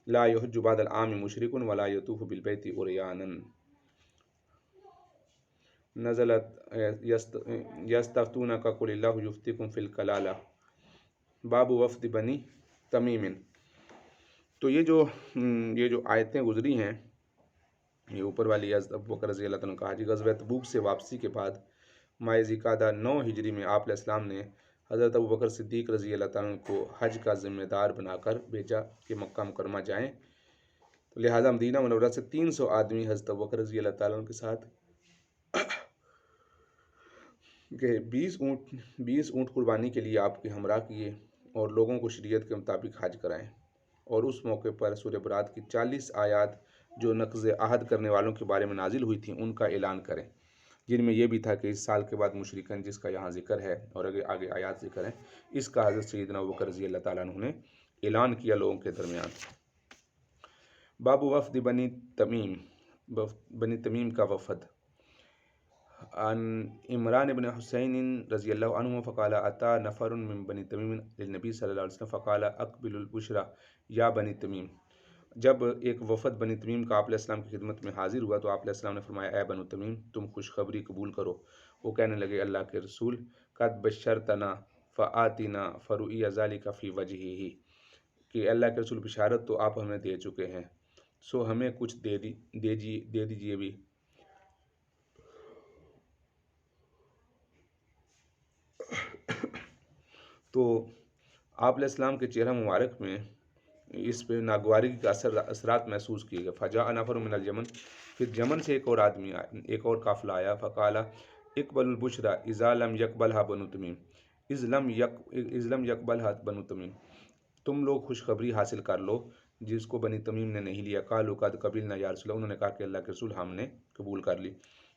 لا یحج بعد العام مشرک ولا یطوف بالبیت عریانا، نزلت یستفتونک قل اللہ یفتیکم فی الکلالہ۔ باب وفد بنی تمیم، تو یہ جو آیتیں گزری ہیں یہ اوپر والی حضرت ابوبکر رضی اللہ عنہ کا حج غزوہ تبوک سے واپسی کے بعد ماہ ذوالقعدہ 9 ہجری میں آپ علیہ السلام نے حضرت ابوبکر صدیق رضی اللہ تعالیٰ عنہ کو حج کا ذمہ دار بنا کر بھیجا کہ مکہ مکرمہ جائیں، تو لہٰذا مدینہ منورہ سے 300 آدمی حضرت ابوبکر رضی اللہ تعالیٰ عنہ کے ساتھ کہ 20 اونٹ قربانی کے لیے آپ کے ہمراہ کیے اور لوگوں کو شریعت کے مطابق حج کرائیں، اور اس موقع پر سورہ برات کی 40 آیات جو نقض عہد کرنے والوں کے بارے میں نازل ہوئی تھیں ان کا اعلان کریں، جن میں یہ بھی تھا کہ اس سال کے بعد مشرکین جس کا یہاں ذکر ہے اور آگے آیات ذکر ہیں، اس کا حضرت سیدنا ابوبکر رضی اللہ تعالیٰ عنہ نے اعلان کیا لوگوں کے درمیان۔ باب وفد بنی تمیم کا وفد۔ عن عمران بن حسین رضی اللہ عنہ فقال اتا نفر من بنی تمیم للنبی صلی اللہ علیہ وسلم فقال اقبل البشرى یا بنی تمیم، جب ایک وفد بنی تمیم کا آپ علیہ السلام کی خدمت میں حاضر ہوا تو آپ علیہ السلام نے فرمایا اے بنو تمیم تم خوشخبری قبول کرو۔ وہ کہنے لگے اللہ کے رسول قد بشرتنا فآتنا فرؤی ذلک فی وجہہ، کہ اللہ کے رسول بشارت تو آپ ہمیں دے چکے ہیں سو ہمیں کچھ دے دیجیے بھی۔ تو آپ علیہ السلام کے چہرہ مبارک میں اس پہ ناگواری کے اثرات محسوس کیے گئے۔ فجاء نفر من الجمن، پھر یمن سے ایک اور قافلہ آیا۔ فقال اقبل البشرى اذا لم يقبلها بنو تمیم، اذ لم يقبلها بنو تمیم، تم لوگ خوشخبری حاصل کر لو جس کو بنی تمیم نے نہیں لیا۔ قالوا قد قبلنا یا رسول اللہ، انہوں نے کہا کہ اللہ کے رسول ہم نے قبول کر لی۔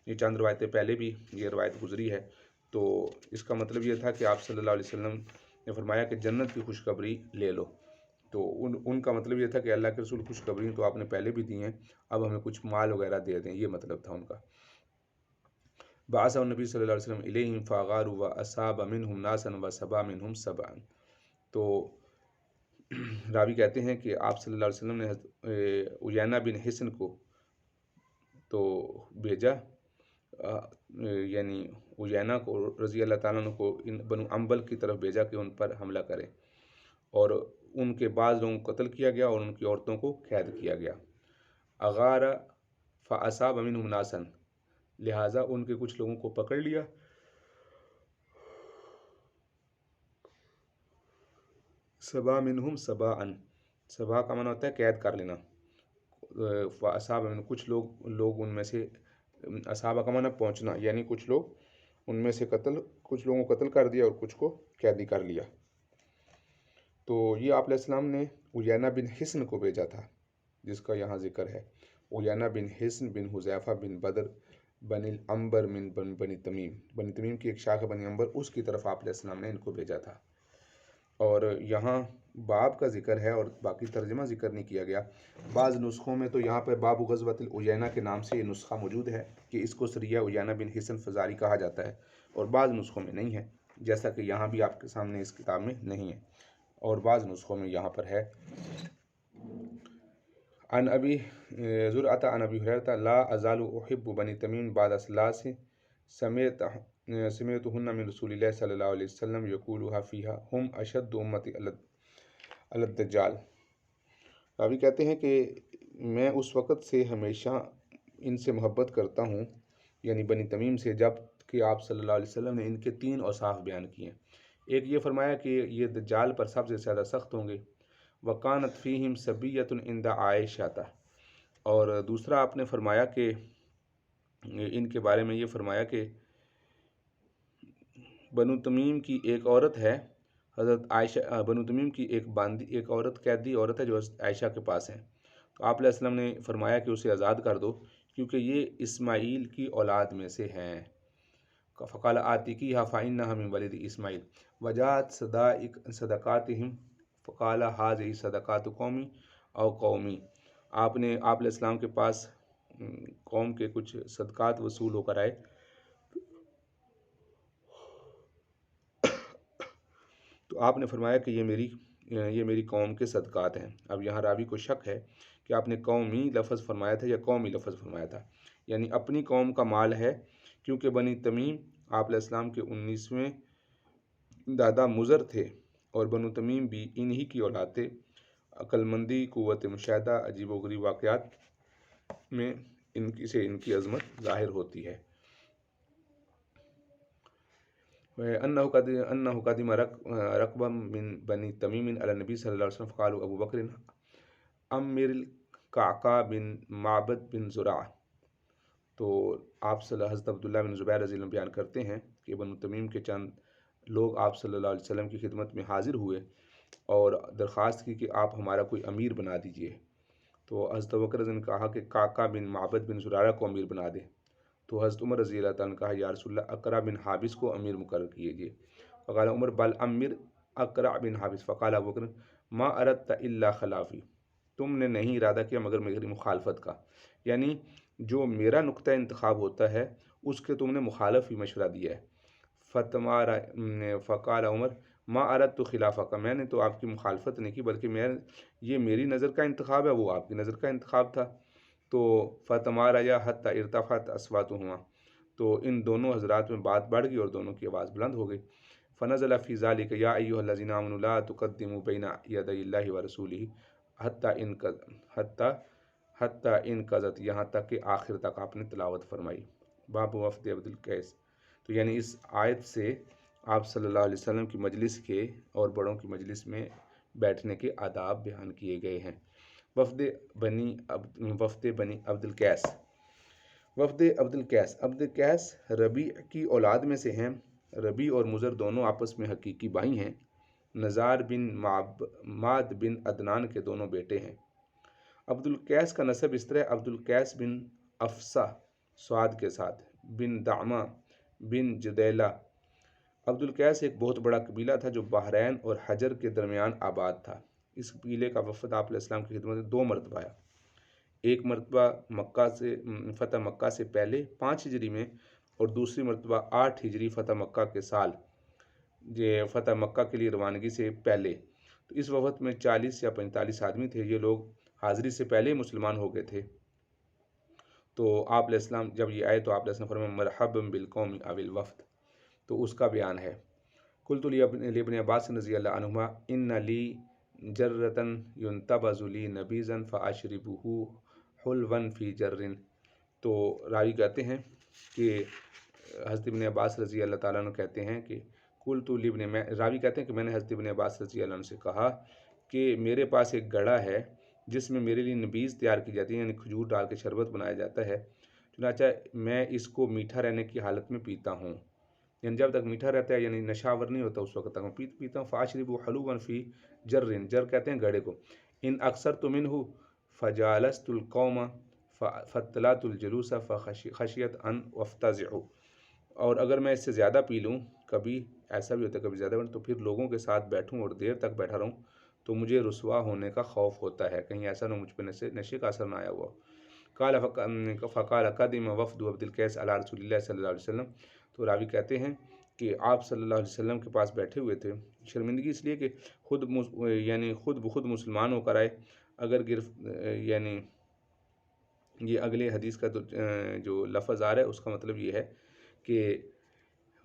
یہ چند روایتیں پہلے بھی یہ روایت گزری ہے، تو اس کا مطلب یہ تھا کہ آپ صلی اللہ علیہ وسلم نے فرمایا کہ جنت کی خوشخبری لے لو، تو ان کا مطلب یہ تھا کہ اللہ کے رسول خوشخبری تو آپ نے پہلے بھی دی ہیں، اب ہمیں کچھ مال وغیرہ دے دیں، یہ مطلب تھا ان کا۔ بعث النبی صلی اللہ علیہ وسلم الیہم فغاروا واصاب منہم ناسا وسبا منہم سبعا۔ تو راوی کہتے ہیں کہ آپ صلی اللہ علیہ وسلم نے عیینہ بن حصن کو تو بھیجا، یعنی عیینہ کو رضی اللہ تعالیٰ عنہ کو ان بنو امبل کی طرف بھیجا کہ ان پر حملہ کریں، اور ان کے بعض لوگوں کو قتل کیا گیا اور ان کی عورتوں کو قید کیا گیا۔ اغار فاصاب منہم ناسا، لہٰذا ان کے کچھ لوگوں کو پکڑ لیا، سبا منہم سباً، سبا کا معنی ہوتا ہے قید کر لینا، فاصاب من کچھ لوگ ان میں سے، اصحابہ کا معنی پہنچنا، یعنی کچھ لوگ ان میں سے کچھ لوگوں کو قتل کر دیا اور کچھ کو قیدی کر لیا۔ تو یہ آپ علیہ السلام نے عیینہ بن حصن کو بھیجا تھا جس کا یہاں ذکر ہے، عیینہ بن حصن بن حذیفہ بن بدر بن العنبر من بنی تمیم، بنی تمیم کی ایک شاخ بنی عنبر، اس کی طرف آپ علیہ السلام نے ان کو بھیجا تھا۔ اور یہاں باب کا ذکر ہے اور باقی ترجمہ ذکر نہیں کیا گیا۔ بعض نسخوں میں تو یہاں پر باب غزوۃ العیینہ کے نام سے یہ نسخہ موجود ہے کہ اس کو سریہ عیینہ بن حصن فزاری کہا جاتا ہے، اور بعض نسخوں میں نہیں ہے، جیسا کہ یہاں بھی آپ کے سامنے اس کتاب میں نہیں ہے، اور بعض نسخوں میں یہاں پر ہے۔ عن ابی زرعۃ عن ابی ہریرہ لا ازال احب بنی تمیم بعد ثلاث سمعتهن من رسول اللہ صلی اللہ علیہ وسلم یقولها فیها ہم اشد امتی علی الدجال۔ راوی کہتے ہیں کہ میں اس وقت سے ہمیشہ ان سے محبت کرتا ہوں، یعنی بنی تمیم سے، جب کہ آپ صلی اللہ علیہ وسلم نے ان کے 3 اوصاف بیان کیے ہیں۔ ایک یہ فرمایا کہ یہ دجال پر سب سے زیادہ سخت ہوں گے، وَقَانَتْ فِيهِمْ سَبِيَّةٌ عِنْدَ عَائِشَةَ، اور دوسرا آپ نے فرمایا کہ ان کے بارے میں یہ فرمایا کہ بنو تمیم کی ایک عورت ہے، حضرت عائشہ، بنو تمیم کی ایک عورت، قیدی عورت ہے جو عائشہ کے پاس ہے، تو آپ علیہ السلام نے فرمایا کہ اسے آزاد کر دو کیونکہ یہ اسماعیل کی اولاد میں سے ہیں۔ فقال آتیکیہا فإنہا من ولد اسماعیل وجاءت صدقاتہم فقال ھذہ صدقات قومی او قومی۔ آپ علیہ السلام کے پاس قوم کے کچھ صدقات وصول ہو کر آئے، تو آپ نے فرمایا کہ یہ میری قوم کے صدقات ہیں۔ اب یہاں راوی کو شک ہے کہ آپ نے قومی لفظ فرمایا تھا یا قومی لفظ فرمایا تھا، یعنی اپنی قوم کا مال ہے، کیونکہ بنی تمیم آپ علیہ السلام کے 19ویں دادا مضر تھے، اور بنو تمیم بھی انہی کی اولاد تھے۔ عقل مندی، قوت مشاہدہ، عجیب و غریب واقعات میں ان کی عظمت ظاہر ہوتی ہے۔ انہ قدم رکب من بنی تمیم علی النبی صلی اللہ علیہ وسلم فقالوا ابو بکر امر القعقاع بن معبد بن زرعہ۔ تو آپ حضرت عبداللہ بن زبیر رضی اللہ عنہ بیان کرتے ہیں کہ بنو تمیم کے چند لوگ آپ صلی اللہ علیہ وسلم کی خدمت میں حاضر ہوئے اور درخواست کی کہ آپ ہمارا کوئی امیر بنا دیجئے، تو حضرت بکر رضی اللہ عنہ نے کہا کہ قعقاع بن معبد بن زرارہ کو امیر بنا دے، تو حضرت عمر رضی اللہ تعالیٰ نے کہا یا رسول اللہ اقرع بن حابس کو امیر مقرر کیجیے، فقال عمر بل امر اقرع بن حابس، فقال ابو بکر ما اردت الا خلافی، تم نے نہیں ارادہ کیا مگر میری مخالفت کا، یعنی جو میرا نقطہ انتخاب ہوتا ہے اس کے تم نے مخالف ہی مشورہ دیا ہے۔ فقال عمر ما اردت خلافک، میں نے تو آپ کی مخالفت نہیں کی بلکہ یہ میری نظر کا انتخاب ہے، وہ آپ کی نظر کا انتخاب تھا۔ تو فتماریا حتی ارتفعت اصواتہما، تو ان دونوں حضرات میں بات بڑھ گئی اور دونوں کی آواز بلند ہو گئی۔ فنزل فی ذلک یا ایھا الذین آمنوا لا تقدموا بین یدی اللہ ورسولہ حتی انقضت، یہاں تک کہ آخر تک آپ نے تلاوت فرمائی۔ باب وفد عبد القیس، تو یعنی اس آیت سے آپ صلی اللہ علیہ وسلم کی مجلس کے اور بڑوں کی مجلس میں بیٹھنے کے آداب بیان کیے گئے ہیں۔ وفد بنی عبد القیس، وفد عبد القیس ربیع کی اولاد میں سے ہیں۔ ربیع اور مضر دونوں آپس میں حقیقی بھائی ہیں، نزار بن ماد بن عدنان کے دونوں بیٹے ہیں۔ عبد القیس کا نسب اس طرح عبد القیس بن افسا سعاد کے ساتھ، بن دعمہ بن جدیلہ۔ عبد القیس ایک بہت بڑا قبیلہ تھا جو بحرین اور حجر کے درمیان آباد تھا۔ اس قبیلے کا وفد آپ علیہ السلام کی خدمت میں 2 مرتبہ آیا، ایک مرتبہ فتح مکہ سے پہلے 5 ہجری میں، اور دوسری مرتبہ 8 ہجری فتح مکہ کے سال، یہ فتح مکہ کے لیے روانگی سے پہلے۔ تو اس وفد میں 40 یا 45 آدمی تھے۔ یہ لوگ حاضری سے پہلے مسلمان ہو گئے تھے۔ تو آپ علیہ السلام جب یہ آئے تو آپ علیہ السلام فرمایا مرحبا بالقوم او الوفد، تو اس کا بیان ہے۔ قلت لابن عباس رضی اللہ عنہما ان لی جرۃ ینتبذ لی نبیذا فاشربہ حلوا فی جر۔ تو راوی کہتے ہیں کہ حضرت ابن عباس رضی اللہ تعالیٰ عنہ کہتے ہیں کہ راوی کہتے ہیں کہ میں نے حضرت ابن عباس رضی اللہ عنہ سے کہا کہ میرے پاس ایک گڑھا ہے جس میں میرے لیے نبیذ تیار کی جاتی ہے، یعنی کھجور ڈال کے شربت بنایا جاتا ہے، چنانچہ میں اس کو میٹھا رہنے کی حالت میں پیتا ہوں، یعنی جب تک میٹھا رہتا ہے، یعنی نشاور نہیں ہوتا اس وقت تک میں پیتا ہوں۔ فاشربوا حلوا فی جر، جر کہتے ہیں گڑھے کو۔ ان اکثرت منہ فجالست القوم فاطلعت الجلوس فخشیت ان افتضع، اور اگر میں اس سے زیادہ پی لوں، کبھی ایسا بھی ہوتا ہے کبھی زیادہ، تو پھر لوگوں کے ساتھ بیٹھوں اور دیر تک بیٹھا رہوں تو مجھے رسوا ہونے کا خوف ہوتا ہے، کہیں ایسا نہ مجھ پہ نشے کا اثر نہ آیا ہوا۔ قال فقال قدم وفد عبد القیس علی رسول اللہ صلی اللہ علیہ وسلم۔ تو راوی کہتے ہیں کہ آپ صلی اللہ علیہ وسلم کے پاس بیٹھے ہوئے تھے، شرمندگی اس لیے کہ خود بخود مسلمان ہو کر آئے۔ اگر یعنی یہ اگلے حدیث کا جو لفظ آ رہا ہے اس کا مطلب یہ ہے کہ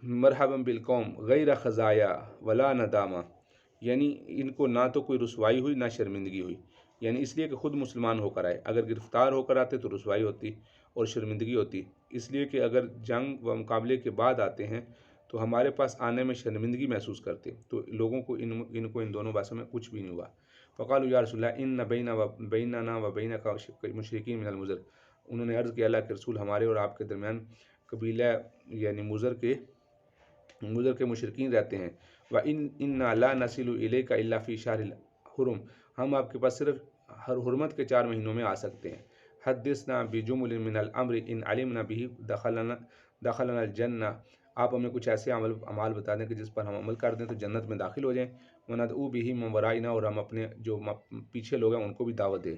مرحبا بالقوم غیر خزایا ولا ندامہ، یعنی ان کو نہ تو کوئی رسوائی ہوئی نہ شرمندگی ہوئی، یعنی اس لیے کہ خود مسلمان ہو کر آئے۔ اگر گرفتار ہو کر آتے تو رسوائی ہوتی اور شرمندگی ہوتی، اس لیے کہ اگر جنگ و مقابلے کے بعد آتے ہیں تو ہمارے پاس آنے میں شرمندگی محسوس کرتے، تو لوگوں کو ان دونوں باتوں میں کچھ بھی نہیں ہوا۔ فقالوا یا رسول اللہ ان بیننا و بینک مشرکین من المزر، انہوں نے عرض کیا اللہ کے رسول، ہمارے اور آپ کے درمیان قبیلہ یعنی مزر کے مشرکین رہتے ہیں۔ وَإِنَّا لَا نَصِلُ إِلَيْكَ إِلَّا فِي شَهْرِ الْحُرُمِ، ہم آپ کے پاس صرف ہر حرمت کے 4 مہینوں میں آ سکتے ہیں۔ حدثنا بجمل من الامر ان علمنا به دخلنا الجنہ، آپ ہمیں کچھ ایسے اعمال بتا دیں کہ جس پر ہم عمل کر دیں تو جنت میں داخل ہو جائیں۔ وندعو به من ورائنا، اور ہم اپنے جو پیچھے لوگ ہیں ان کو بھی دعوت دیں۔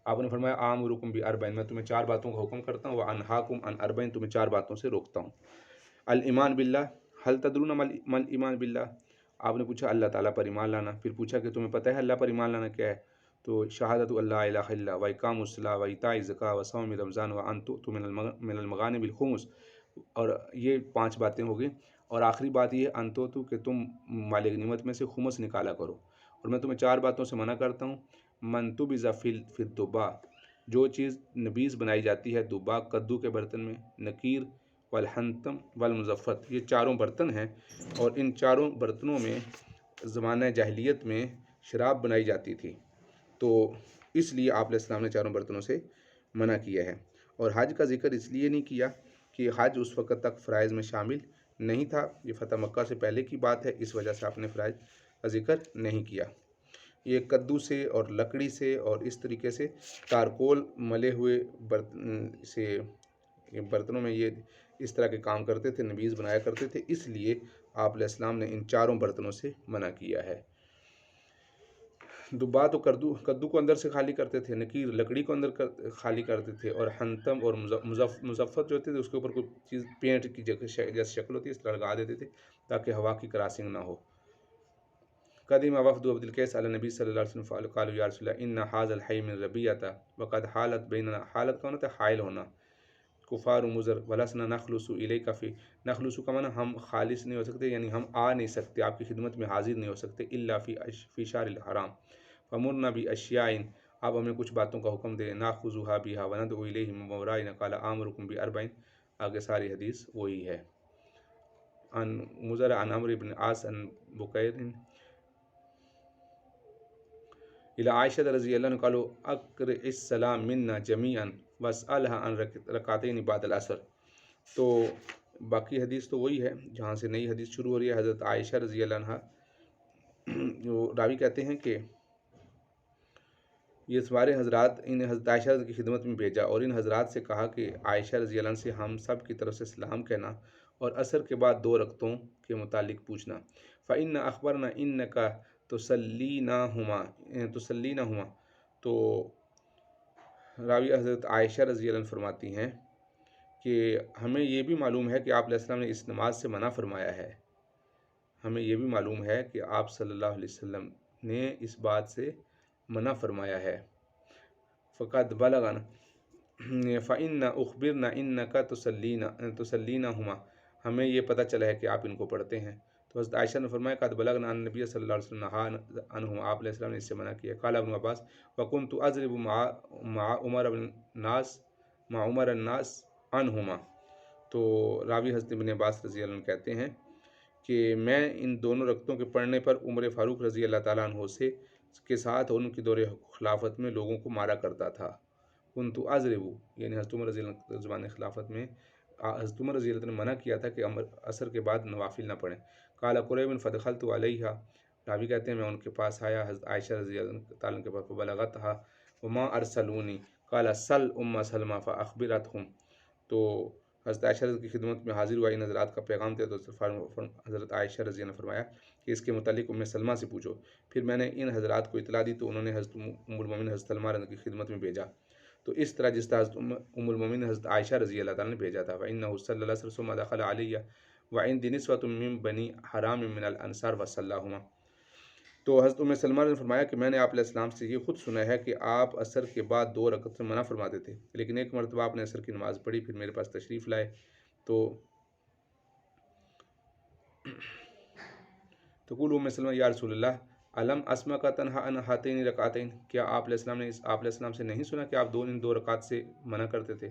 آپ نے فرمایا آمرکم باربعین، میں تمہیں 4 باتوں کا حکم کرتا ہوں، وانہاکم عن اربعین، تمہیں 4 باتوں سے روکتا ہوں۔ الایمان باللہ، حل تدرون ما الایمان باللہ، آپ نے پوچھا اللہ تعالیٰ پر ایمان لانا، پھر پوچھا کہ تمہیں پتہ ہے اللہ پر ایمان لانا کیا ہے؟ تو شہادت اللہ الہ الا اللہ و اقام الصلاۃ و ایتاء الزکوٰۃ و صوم رمضان و ان تؤتوا من المغانم الخمس، اور یہ 5 باتیں ہو گئی، اور آخری بات یہ ان تؤتوا کہ تم مال غنیمت میں سے خمس نکالا کرو۔ اور میں تمہیں 4 باتوں سے منع کرتا ہوں، من تبذ فی الدباء، جو چیز نبیذ بنائی جاتی ہے دباء کدو کے برتن میں، نکیر والحنطم والمزفت، یہ 4 برتن ہیں، اور ان 4 برتنوں میں زمانہ جاہلیت میں شراب بنائی جاتی تھی، تو اس لیے آپ علیہ السلام نے 4 برتنوں سے منع کیا ہے۔ اور حج کا ذکر اس لیے نہیں کیا کہ حج اس وقت تک فرائض میں شامل نہیں تھا، یہ فتح مکہ سے پہلے کی بات ہے، اس وجہ سے آپ نے فرائض کا ذکر نہیں کیا۔ یہ کدو سے اور لکڑی سے اور اس طریقے سے تارکول ملے ہوئے برتنوں میں یہ اس طرح کے کام کرتے تھے، نبیذ بنایا کرتے تھے، اس لیے آپ علیہ السلام نے ان 4 برتنوں سے منع کیا ہے۔ دبا تو کدو کو اندر سے خالی کرتے تھے، نکیر لکڑی کو اندر خالی کرتے تھے، اور حنطم اور مزفت جو ہوتے تھے اس کے اوپر کوئی چیز پینٹ کی جیسے شکل ہوتی ہے اس طرح لگا دیتے تھے تاکہ ہوا کی کراسنگ نہ ہو۔ قدیم وفد عبد القیس علی نبی صلی اللہ علیہ وسلم قالوا یا رسول اللہ ان ھذا الحی من ربیۃ وقد حالت بیننا، حالت کا ہوتا ہے حائل ہونا، کفار مضر ولسنا نخلص الیک فی، نخلص کا معنی ہم خالص نہیں ہو سکتے، یعنی ہم آ نہیں سکتے آپ کی خدمت میں حاضر نہیں ہو سکتے، الا فی شہر الحرام، فمرنا باشیاء، آپ ہمیں کچھ باتوں کا حکم دیں، ناخذها بها وندعو الیہ من ورائنا، قال آمرکم باربعین، آگے ساری حدیث وہی ہے۔ عن مضر عن عمرو بن عاص عن بکیر الى عائشہ رضی اللہ عنہ قالوا اقرئ السلام منا جمیعا واسألها عن رکعتین بعد العصر۔ تو باقی حدیث تو وہی ہے، جہاں سے نئی حدیث شروع ہو رہی ہے، حضرت عائشہ رضی اللہ عنہ راوی کہتے ہیں کہ یہ سارے حضرات انہیں حضرت عائشہ کی خدمت میں بھیجا اور ان حضرات سے کہا کہ عائشہ رضی اللہ عنہ سے ہم سب کی طرف سے سلام کہنا اور عصر کے بعد 2 رکعتوں کے متعلق پوچھنا۔ فَإِنَّ أَخْبَرْنَا إِنَّكَ تُصَلِّينَهُمَا، تو راوی حضرت عائشہ رضی اللہ عنہ فرماتی ہیں کہ ہمیں یہ بھی معلوم ہے کہ آپ علیہ السلام نے اس نماز سے منع فرمایا ہے، ہمیں یہ بھی معلوم ہے کہ آپ صلی اللہ علیہ وسلم نے اس بات سے منع فرمایا ہے۔ فقد بلغنا فإن أخبرنا إنك تسلینہما، ہمیں یہ پتہ چلا ہے کہ آپ ان کو پڑھتے ہیں۔ تو حضرت عائشہ نے فرمایا قد بلغنا ان نبی صلی اللہ علیہ وسلم نہا عنہ، آپ علیہ السلام نے اس سے منع کیا۔ قال ابن عباس وكنت اضرب مع عمر الناس عنہما، تو راوی حضرت ابن عباس رضی اللہ عنہ کہتے ہیں کہ میں ان دونوں رکعتوں کے پڑھنے پر عمر فاروق رضی اللہ تعالیٰ عنہ کے ساتھ اور ان کی دور خلافت میں لوگوں کو مارا کرتا تھا۔ کنت اضرب، یعنی حضرت عمر رضی اللہ عنہ زمان خلافت میں حضرت عمر رضی اللہ عنہ نے منع کیا تھا کہ عصر کے بعد نوافل نہ پڑھیں۔ قال قریب فدخلت علیہا، راوی کہتے ہیں میں ان کے پاس آیا حضرت عائشہ رضی اللہ تعالیٰ کے پاس، فبلغتھا وما ارسلونی قال سل ام سلمہ فاخبرتہم، تو حضرت عائشہ کی خدمت میں حاضر ہوا، ان حضرات کا پیغام تھا، تو حضرت عائشہ رضی اللہ نے فرمایا کہ اس کے متعلق ام سلمہ سے پوچھو۔ پھر میں نے ان حضرات کو اطلاع دی تو انہوں نے حضرت ام المومنین حضرت سلمہ رضی اللہ کی خدمت میں بھیجا، تو اس طرح جس طرح حضرت ام المومنین حضرت عائشہ رضی اللہ تعالیٰ نے بھیجا تھا۔ فإنہ صلی اللہ علیہ وسلم دخل علیہ وعندی نسوۃ من بنی حرام من الانصار وصلاہما، تو حضرت ام سلمہ نے فرمایا کہ میں نے آپ علیہ السلام سے یہ خود سنا ہے کہ آپ عصر کے بعد 2 رکعت سے منع فرماتے تھے، لیکن ایک مرتبہ آپ نے عصر کی نماز پڑھی، پھر میرے پاس تشریف لائے تو تقول ام سلمہ یا رسول اللہ علم اسمع کا تنہا ان ہاتین رکعتین، کیا آپ علیہ السلام سے نہیں سنا کہ آپ ان 2 رکعت سے منع کرتے تھے؟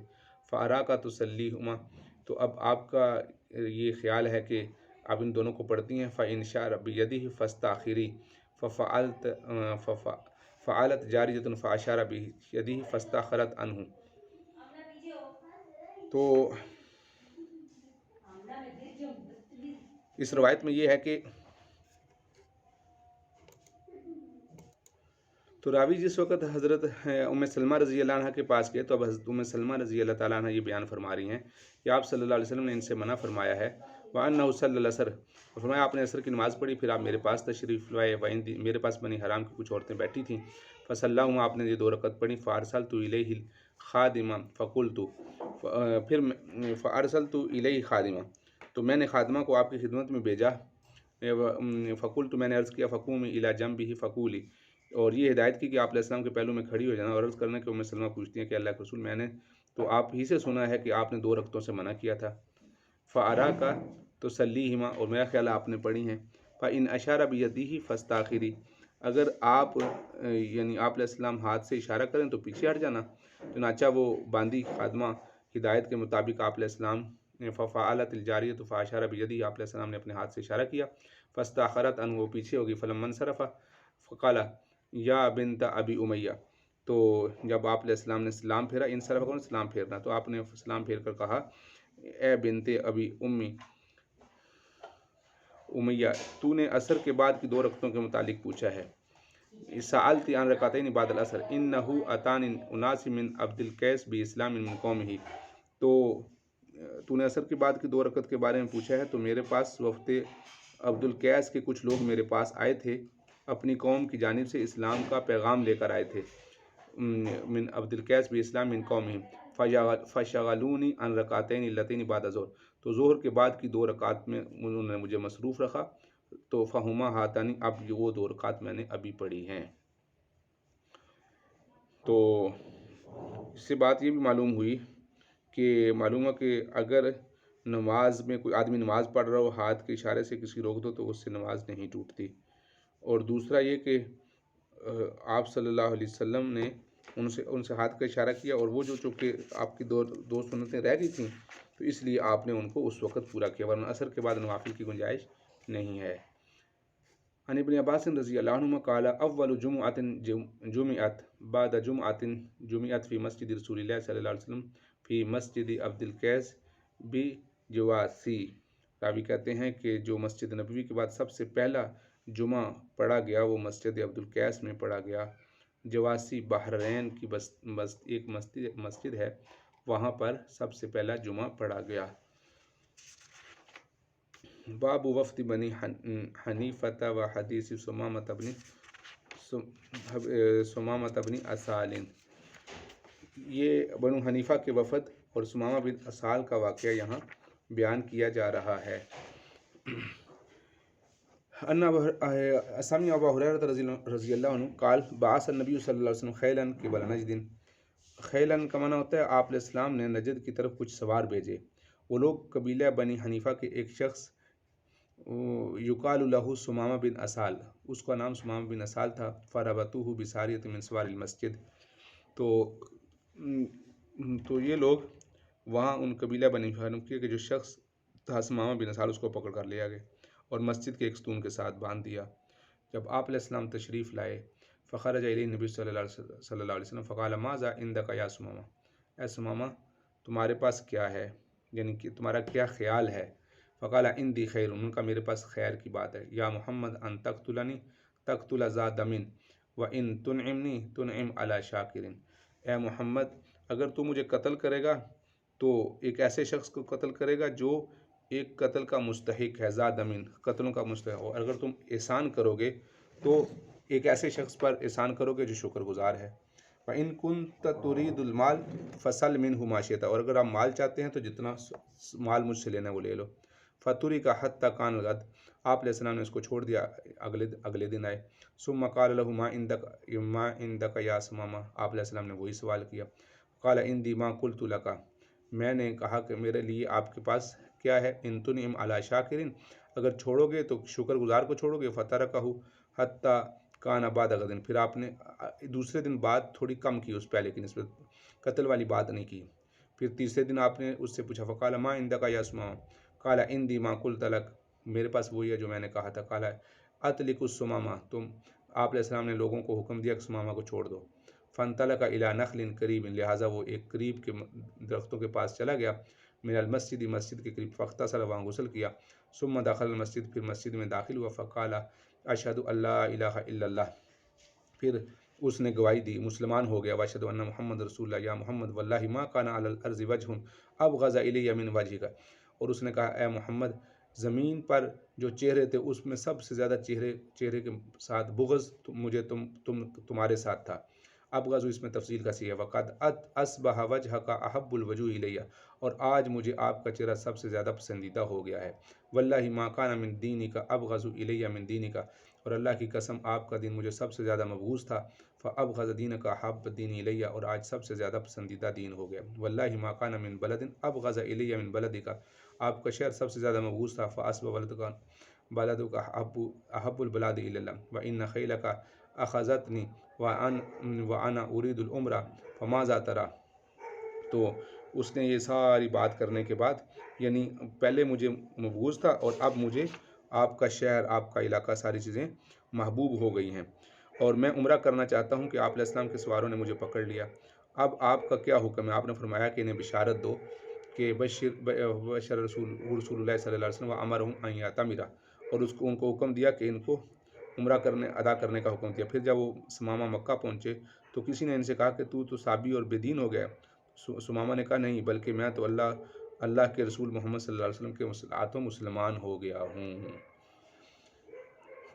فارا کا تسلیہما، تو اب آپ کا یہ خیال ہے کہ آپ ان دونوں کو پڑھتی ہیں۔ فإن شاء بیدہ فاستأخری فعلت جاریۃ فاشار بیدہ فاستأخرت عنہ، تو اس روایت میں یہ ہے کہ تو راوی جس وقت حضرت ام سلمہ رضی اللہ عنہ کے پاس گئے تو اب حضرت ام سلمہ رضی اللہ تعالیٰ عنہ یہ بیان فرما رہی ہیں کہ آپ صلی اللہ علیہ وسلم نے ان سے منع فرمایا ہے۔ وَأَنَّهُ صَلَّى الْعَصْرَ، فرمایا آپ نے عصر کی نماز پڑھی، پھر آپ میرے پاس تشریف لائے، میرے پاس بنی حرام کی کچھ عورتیں بیٹھی تھیں، فصلاہما، آپ نے یہ 2 رکعت پڑھی، فَأَرْسَلْتُ إِلَيْهِ الْخَادِمَ فَقُلْتُ، پھر فَأَرْسَلْتُ إِلَيْهِ خادمہ، تو میں نے خادمہ کو آپ کی خدمت میں بھیجا، فَقُلْتُ، میں نے عرض کیا، فَقُومِي إِلَى جَنبِهِ فَقُولِي، اور یہ ہدایت کی کہ آپ علیہ السلام کے پہلو میں کھڑی ہو جانا اور عرض کرنا کہ ام سلمہ پوچھتی ہیں کہ اللہ کے رسول میں نے تو آپ ہی سے سنا ہے کہ آپ نے 2 رکعتوں سے منع کیا تھا۔ فَأَرَاكَ تُصَلِّيهِمَا، اور میرا خیال آپ نے پڑھی ہیں۔ فَإِنْ أَشَارَ بِيَدِهِ فَاسْتَأْخِرِي، اگر آپ یعنی آپ علیہ السلام ہاتھ سے اشارہ کریں تو پیچھے ہٹ جانا۔ چنانچہ وہ باندی خادمہ ہدایت کے مطابق آپ علیہ السلام فَفَعَلَتِ الْجَارِيَةُ فَأَشَارَ بِيَدِهِ، آپ علیہ السلام نے اپنے ہاتھ سے اشارہ کیا، فَاسْتَأْخَرَتْ عنہ، وہ پیچھے ہوگی، فَلَمَّا انصَرَفَ فَقَالَ یا بنت ابی امیہ، تو جب آپ علیہ السلام نے سلام پھیرا، انصرف کو سلام پھیرنا، تو آپ نے سلام پھیر کر کہا اے بنت ابی امیہ، تو نے عصر کے بعد کی 2 رکعتوں کے متعلق پوچھا ہے۔ سألت عن رکعتین بعد العصر انہ اتانی اناس من عبد القیس باسلام من قومہ، تو نے عصر کے بعد کی 2 رکعت کے بارے میں پوچھا ہے، تو میرے پاس وفد عبد القیس کے کچھ لوگ میرے پاس آئے تھے، اپنی قوم کی جانب سے اسلام کا پیغام لے کر آئے تھے، من عبد القیس باسلام من قومہم، فشغلونی عن رکعتین اللتین بعد الظہر، تو ظہر کے بعد کی 2 رکعت میں انہوں نے مجھے مصروف رکھا، تو فہما ہاتانی، اب وہ 2 رکعت میں نے ابھی پڑھی ہیں۔ تو اس سے بات یہ بھی معلوم ہوئی کہ اگر نماز میں کوئی آدمی نماز پڑھ رہا ہو، ہاتھ کے اشارے سے کسی روک دو تو اس سے نماز نہیں ٹوٹتی۔ اور دوسرا یہ کہ آپ صلی اللہ علیہ وسلم نے ان سے ہاتھ کا اشارہ کیا، اور وہ جو چونکہ آپ کی 2 سنتیں رہ گئی تھیں تو اس لیے آپ نے ان کو اس وقت پورا کیا، ورنہ عصر کے بعد نوافل کی گنجائش نہیں ہے۔ عن ابن عباس رضی اللہ عنہما قال اول جمعۃ جمعت بعد جمعۃ جمعت فی مسجد رسول اللہ صلی اللہ علیہ وسلم فی مسجد عبد القیس بجواسی، راوی کہتے ہیں کہ جو مسجد نبوی کے بعد سب سے پہلا جمعہ پڑھا گیا وہ مسجد عبدالقیس میں پڑھا گیا۔ جواسی بحرین کی ایک مسجد ہے، وہاں پر سب سے پہلا جمعہ پڑھا گیا۔ باب وفد بنی حنیفۃ و حدیث ثمامۃ بن اسال۔ یہ بنو حنیفہ کے وفد اور ثمامہ بن اسال کا واقعہ یہاں بیان کیا جا رہا ہے۔ سمع ابو ہریرہ رضی اللہ عنہ قال بعث النبی صلی اللہ علیہ وسلم خیلا قبل نجد۔ خیلن کا معنی ہوتا ہے آپ علیہ السلام نے نجد کی طرف کچھ سوار بھیجے۔ وہ لوگ قبیلہ بنی حنیفہ کے ایک شخص یقال لہ ثمامہ بن اسال، اس کا نام ثمامہ بن اسال تھا۔ فربطوہ بساریۃ من سوار المسجد، تو یہ لوگ وہاں ان قبیلہ بنی حنیفہ کے جو شخص تھا ثمامہ بن اسال، اس کو پکڑ کر لیا گیا اور مسجد کے ایک ستون کے ساتھ باندھ دیا۔ جب آپ علیہ السلام تشریف لائے فخرج الیہ نبی صلی اللہ علیہ وسلم فقال ماذا عندک یا ثمامہ، اے ثمامہ تمہارے پاس کیا ہے، یعنی کہ تمہارا کیا خیال ہے۔ فقال عندی خیر، ان کا میرے پاس خیر کی بات ہے۔ یا محمد ان تقتلنی تقتل ذا دم وان تنعمنی تنعم علی شاکر، اے محمد اگر تو مجھے قتل کرے گا تو ایک ایسے شخص کو قتل کرے گا جو ایک قتل کا مستحق ہے، ذا دمین قتلوں کا مستحق، اور اگر تم احسان کرو گے تو ایک ایسے شخص پر احسان کرو گے جو شکر گزار ہے۔ فَإِن كُنْتَ تُرِيدُ الْمَالَ فَسَلْ مِنْهُ مَا شِئْتَ، اور اگر آپ مال چاہتے ہیں تو جتنا مال مجھ سے لینا وہ لے لو۔ فَتُرِكَ حَتَّى كَانَ الْغَدُ، آپ علیہ السلام نے اس کو چھوڑ دیا، اگلے دن آئے۔ ثُمَّ قَالَ لَهُ مَا عِندَكَ يَا ثُمَامَہ، آپ علیہ السلام نے وہی سوال کیا۔ قَالَ عِندِي مَا قُلْتُ لَكَ، میں نے کہا کہ میرے لیے آپ کے پاس کیا ہے۔ ان تنعم علی شاکر، اگر چھوڑو گے تو شکر گزار کو چھوڑو گے۔ فترکہ حتی کان بعد غد، پھر آپ نے دوسرے دن بات تھوڑی کم کی اس پہلے کی نسبت، قتل والی بات نہیں کی۔ پھر تیسرے دن آپ نے اس سے پوچھا فقال ما عندک یا ثمامہ، قال عندی ما قلت لک، میرے پاس وہی ہے جو میں نے کہا تھا۔ قال اطلق الثمامہ، تم آپ علیہ السلام نے لوگوں کو حکم دیا کہ ثمامہ کو چھوڑ دو۔ فانطلق الی نخل قریب، لہٰذا وہ ایک قریب کے درختوں کے پاس چلا گیا۔ من المسجد، مسجد کے قریب، فاغتسل، وہاں غسل کیا۔ ثم دخل المسجد، پھر مسجد میں داخل ہوا۔ فقال اشہد ان لا الہ الا اللہ، پھر اس نے گواہی دی مسلمان ہو گیا۔ واشہد ان محمد رسول اللہ، یا محمد واللہ ما کان علی الارض وجہ ابغض الی من وجہک، اور اس نے کہا اے محمد زمین پر جو چہرے تھے اس میں سب سے زیادہ چہرے کے ساتھ بغض مجھے تمہارے ساتھ تھا۔ ابغض اس میں تفصیل کا سی ہے۔ وقد اصبح وجہک احب الوجوہ الی، اور آج مجھے آپ کا چہرہ سب سے زیادہ پسندیدہ ہو گیا ہے۔ واللہ ما کان من دینک ابغض الی من دینک، اور اللہ کی قسم آپ کا دین مجھے سب سے زیادہ مبغوض تھا۔ فابغض دینک احب دین الی، اور آج سب سے زیادہ پسندیدہ دین ہو گیا۔ واللہ ما کان من بلد ابغض الی من بلدک، آپ کا شہر سب سے زیادہ مبغوض تھا۔ فاصبح بلدک احب البلاد الی اللہ، وان خیلک اخذتنی وانا اريد العمرہ فماذا ترى، تو اس نے یہ ساری بات کرنے کے بعد، یعنی پہلے مجھے مبغوض تھا اور اب مجھے آپ کا شہر، آپ کا علاقہ، ساری چیزیں محبوب ہو گئی ہیں، اور میں عمرہ کرنا چاہتا ہوں کہ آپ علیہ السلام کے سواروں نے مجھے پکڑ لیا۔ اب آپ کا کیا حکم ہے؟ آپ نے فرمایا کہ انہیں بشارت دو کہ بشر رسول اللہ صلی اللہ علیہ وسلم وامرہم ان یعتمروا، اور ان کو حکم دیا کہ ان کو عمرہ ادا کرنے کا حکم دیا۔ پھر جب وہ ثمامہ مکہ پہنچے تو کسی نے ان سے کہا کہ تو صابی اور بے دین ہو گیا۔ ثمامہ نے کہا نہیں، بلکہ میں تو اللہ کے رسول محمد صلی اللہ علیہ وسلم کے ہاتھوں مسلمان ہو گیا ہوں۔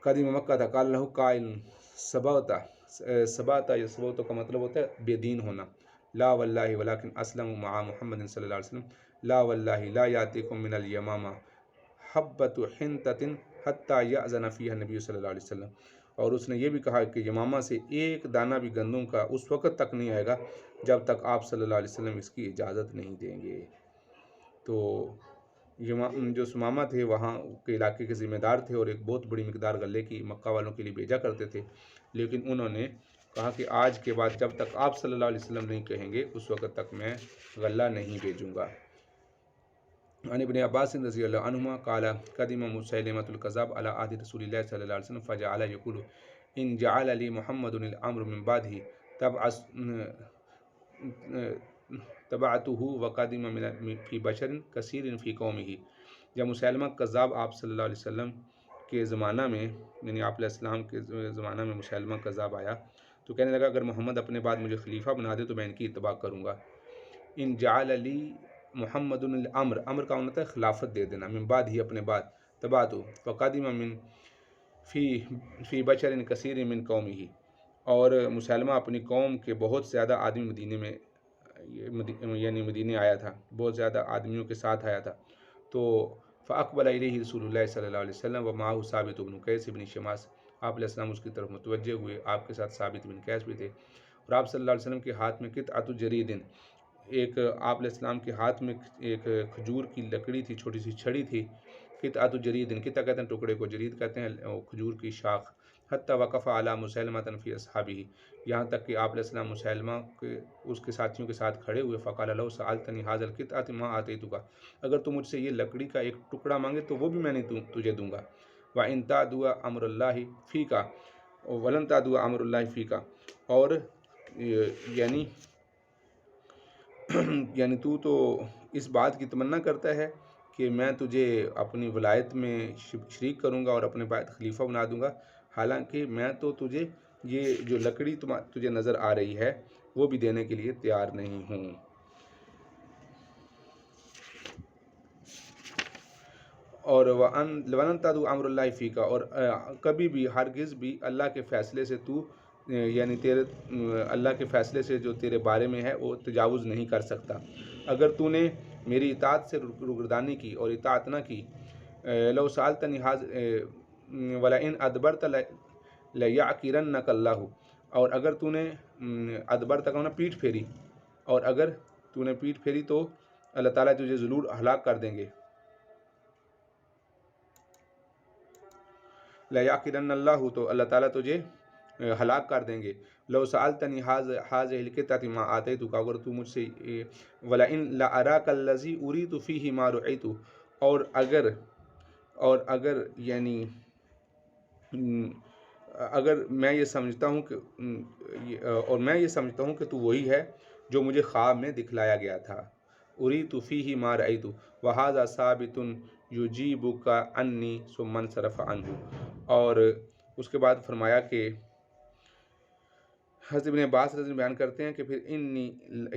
قدیم مکہ تھا، قال لہ قائل سبوتا، یا سبوتا کا مطلب ہوتا ہے بے دین ہونا۔ لا واللہ ولکن اسلم مع محمد صلی اللہ علیہ وسلم، لا واللہ لا یاتیکم من الیمامہ حبۃ حنطۃ حتی یأذن فیہا النبی صلی اللہ علیہ وسلم، اور اس نے یہ بھی کہا کہ یمامہ سے ایک دانہ بھی گندم کا اس وقت تک نہیں آئے گا جب تک آپ صلی اللہ علیہ وسلم اس کی اجازت نہیں دیں گے۔ تو جو ثمامہ تھے وہاں کے علاقے کے ذمہ دار تھے اور ایک بہت بڑی مقدار غلے کی مکہ والوں کے لیے بھیجا کرتے تھے، لیکن انہوں نے کہا کہ آج کے بعد جب تک آپ صلی اللہ علیہ وسلم نہیں کہیں گے اس وقت تک میں غلہ نہیں بھیجوں گا۔ عن ابن عباس رضی اللہ عنہما قال قدم مسیلمۃ الکذاب علی عہد رسول اللہ صلی اللہ علیہ وسلم فجعل یقول ان جعل لی محمد الامر من بعدہ تبعتہ وقدم فی بشر کثیر فی قومہ، جب مسیلمہ کذاب آپ صلی اللہ علیہ وسلم کے زمانہ میں، یعنی آپ علیہ السلام کے زمانہ میں مسیلمہ کذاب آیا تو کہنے لگا اگر محمد اپنے بعد مجھے خلیفہ بنا دے تو میں ان کی اتباع کروں گا۔ ان جعل علی محمد الامر، امر کا ہوتا ہے خلافت دے دینا، من بعد ہی اپنے بعد، تبعتو فقدم من فی بشر کثیر من قومہ، اور مسلمہ اپنی قوم کے بہت زیادہ آدمی مدینے میں یعنی مدینے آیا تھا، بہت زیادہ آدمیوں کے ساتھ آیا تھا۔ تو فاقبل الیہ رسول اللہ صلی اللہ علیہ وسلم ومعہ ثابت بن قیس بن شماس، آپ علیہ السلام اس کی طرف متوجہ ہوئے، آپ کے ساتھ ثابت بن قیس بھی تھے، اور آپ صلی اللہ علیہ وسلم کے ہاتھ میں قطعۃ جرید، ایک آپ علیہ السلام کے ہاتھ میں ایک کھجور کی لکڑی تھی، چھوٹی سی چھڑی تھی، قطعۃ جرید، قطع کہتے ہیں ٹکڑے کو، جرید کہتے ہیں کھجور کی شاخ، حتی وقف علی مسیلمہ فی اصحابہ، یہاں تک کہ آپ علیہ السلام مسیلمہ کے اس کے ساتھیوں کے ساتھ کھڑے ہوئے، فقال لو سألتنی ھذا القطعۃ ما آتیتک، اگر تم مجھ سے یہ لکڑی کا ایک ٹکڑا مانگے تو وہ بھی میں نہیں تجھے دوں گا، وَإِن تَعْدُوَ أَمْرَ اللَّهِ فِيكَ وَلَن تَعْدُوَ أَمْرَ اللَّهِ فِيكَ، اور یعنی تو اس بات کی تمنا کرتا ہے کہ میں تجھے اپنی ولایت میں شریک کروں گا اور اپنے بعد خلیفہ بنا دوں گا، حالانکہ میں تو تجھے یہ جو لکڑی تجھے نظر آ رہی ہے وہ بھی دینے کے لیے تیار نہیں ہوں۔ اور وَلَن تَعْدُوَ أَمْرَ اللَّهِ فِيكَ، اور کبھی بھی ہرگز بھی اللہ کے فیصلے سے تو یعنی اللہ کے فیصلے سے جو تیرے بارے میں ہے وہ تجاوز نہیں کر سکتا، اگر تو نے میری اطاعت سے روگردانی کی اور اطاعت نہ کی، لو سألتنی وَلَئِنْ أَدْبَرْتَ لَيَعْقِرَنَّكَ اللَّهُ، اور اگر تو نے ادبرت کا پیٹھ پھیری، اور اگر تو نے پیٹھ پھیری تو اللہ تعالیٰ تجھے ضرور ہلاک کر دیں گے، لَيَعْقِرَنَّ اللَّهُ، تو اللہ تعالیٰ تجھے ہلاک کر دیں گے، لو سألتنی هذه القطعۃ ما آتیتک، اگر تو مجھ سے وَلَئِنْ لَأَرَاكَ الَّذِي أُرِيدُ فِيهِ مَا رُعِيتُ، اور اگر یعنی اگر میں یہ سمجھتا ہوں کہ تو وہی ہے جو مجھے خواب میں دکھلایا گیا تھا، اُرِيدُ فِيهِ مَا رَأَيْتُ وَهَذَا ثَابِتٌ يُجِيبُكَ عَنِّي ثُمَّ انصَرَفَ عَنْهُ، اور اس کے بعد فرمایا کہ حضرت ابن عباس رضی اللہ عنہ بیان کرتے ہیں کہ پھر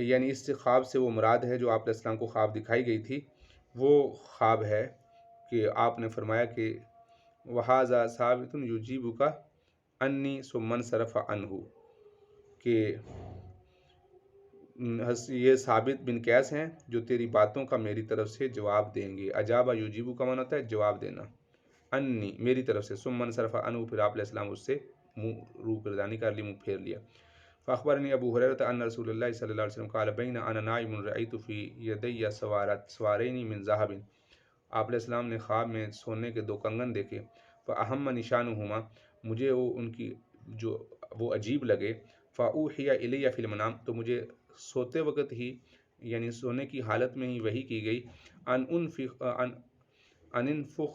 یعنی اس خواب سے وہ مراد ہے جو آپ علیہ السلام کو خواب دکھائی گئی تھی، وہ خواب ہے کہ آپ نے فرمایا کہ وَهَذَا ثَابِتٌ يُجِيبُكَ عَنِّي ثُمَّ انصَرَفَ عَنْهُ، کہ یہ ثابت بن قیس ہیں جو تیری باتوں کا میری طرف سے جواب دیں گے، اجابہ یجیبو کا معنی ہوتا ہے جواب دینا، انی میری طرف سے، ثم انصرف عنہ، پھر آپ علیہ السلام اس سے روگردانی کر لی، منہ پھیر لیا۔ فاخبرنی ابو ہریرہ ان رسول اللہ صلی اللہ علیہ وسلم قال بین انا نائم رأیت فی یدی سوارین من ذہب، آپ علیہ السلام نے خواب میں سونے کے دو کنگن دیکھے، فاہم نشانہما، مجھے ان کی جو وہ عجیب لگے، فاوحی الی فی المنام، تو مجھے سوتے وقت ہی یعنی سونے کی حالت میں ہی وحی کی گئی، ان انفخ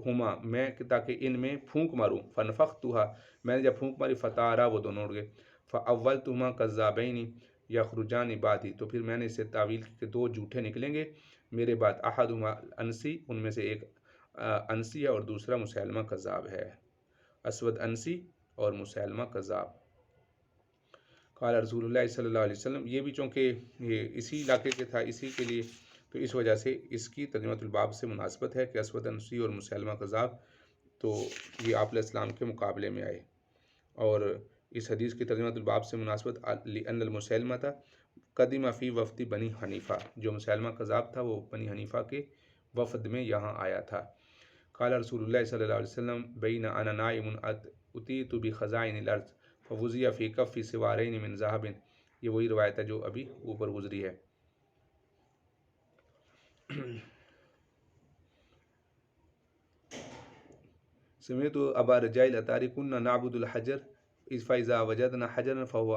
ہما، میں تاکہ ان میں پھونک ماروں، فنفختها، میں نے جب پھونک ماری، فتارا، وہ دونوں اڑ گئے، فاولتهما کذابین یخرجان بعدی، تو پھر میں نے اسے تعویل کی کہ دو جھوٹے نکلیں گے میرے بعد، احدہما انسی، ان میں سے ایک انسی ہے اور دوسرا مسیلمہ کذاب ہے، اسود انسی اور مسیلمہ کذاب۔ قال رسول اللہ صلی اللہ علیہ وسلم، یہ بھی چونکہ یہ اسی علاقے کے تھا، اسی کے لیے تو اس وجہ سے اس کی ترجمۃ الباب سے مناسبت ہے کہ اسود انسی اور مسیلمہ کذاب، تو یہ آپ علیہ السلام کے مقابلے میں آئے، اور اس حدیث کی ترجمۃ الباب سے مناسبت لأن المسیلمہ تھا قدم فی وفد بنی حنیفہ، جو مسیلمہ کذاب تھا وہ بنی حنیفہ کے وفد میں یہاں آیا تھا۔ قال رسول اللہ صلی اللہ علیہ وسلم بین انا نائم اتیت بخزائن الارض فوضع فی کف سوارین من ذہب، یہ وہی روایت ہے جو ابھی اوپر گزری ہے۔ سمعت ابا رجاء الاتاری كنا نعبد الحجر فاذا وجدنا حجرا فهو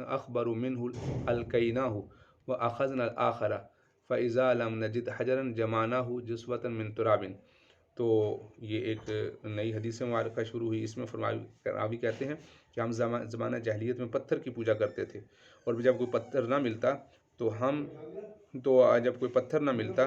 اخبر منه القیناه واخذنا الاخر فاذا لم نجد حجرا جمعناه جسوة من تراب، تو یہ ایک نئی حدیث مبارکہ شروع ہوئی، اس میں راوی کہتے ہیں کہ ہم زمانہ جاہلیت میں پتھر کی پوجا کرتے تھے، اور جب کوئی پتھر نہ ملتا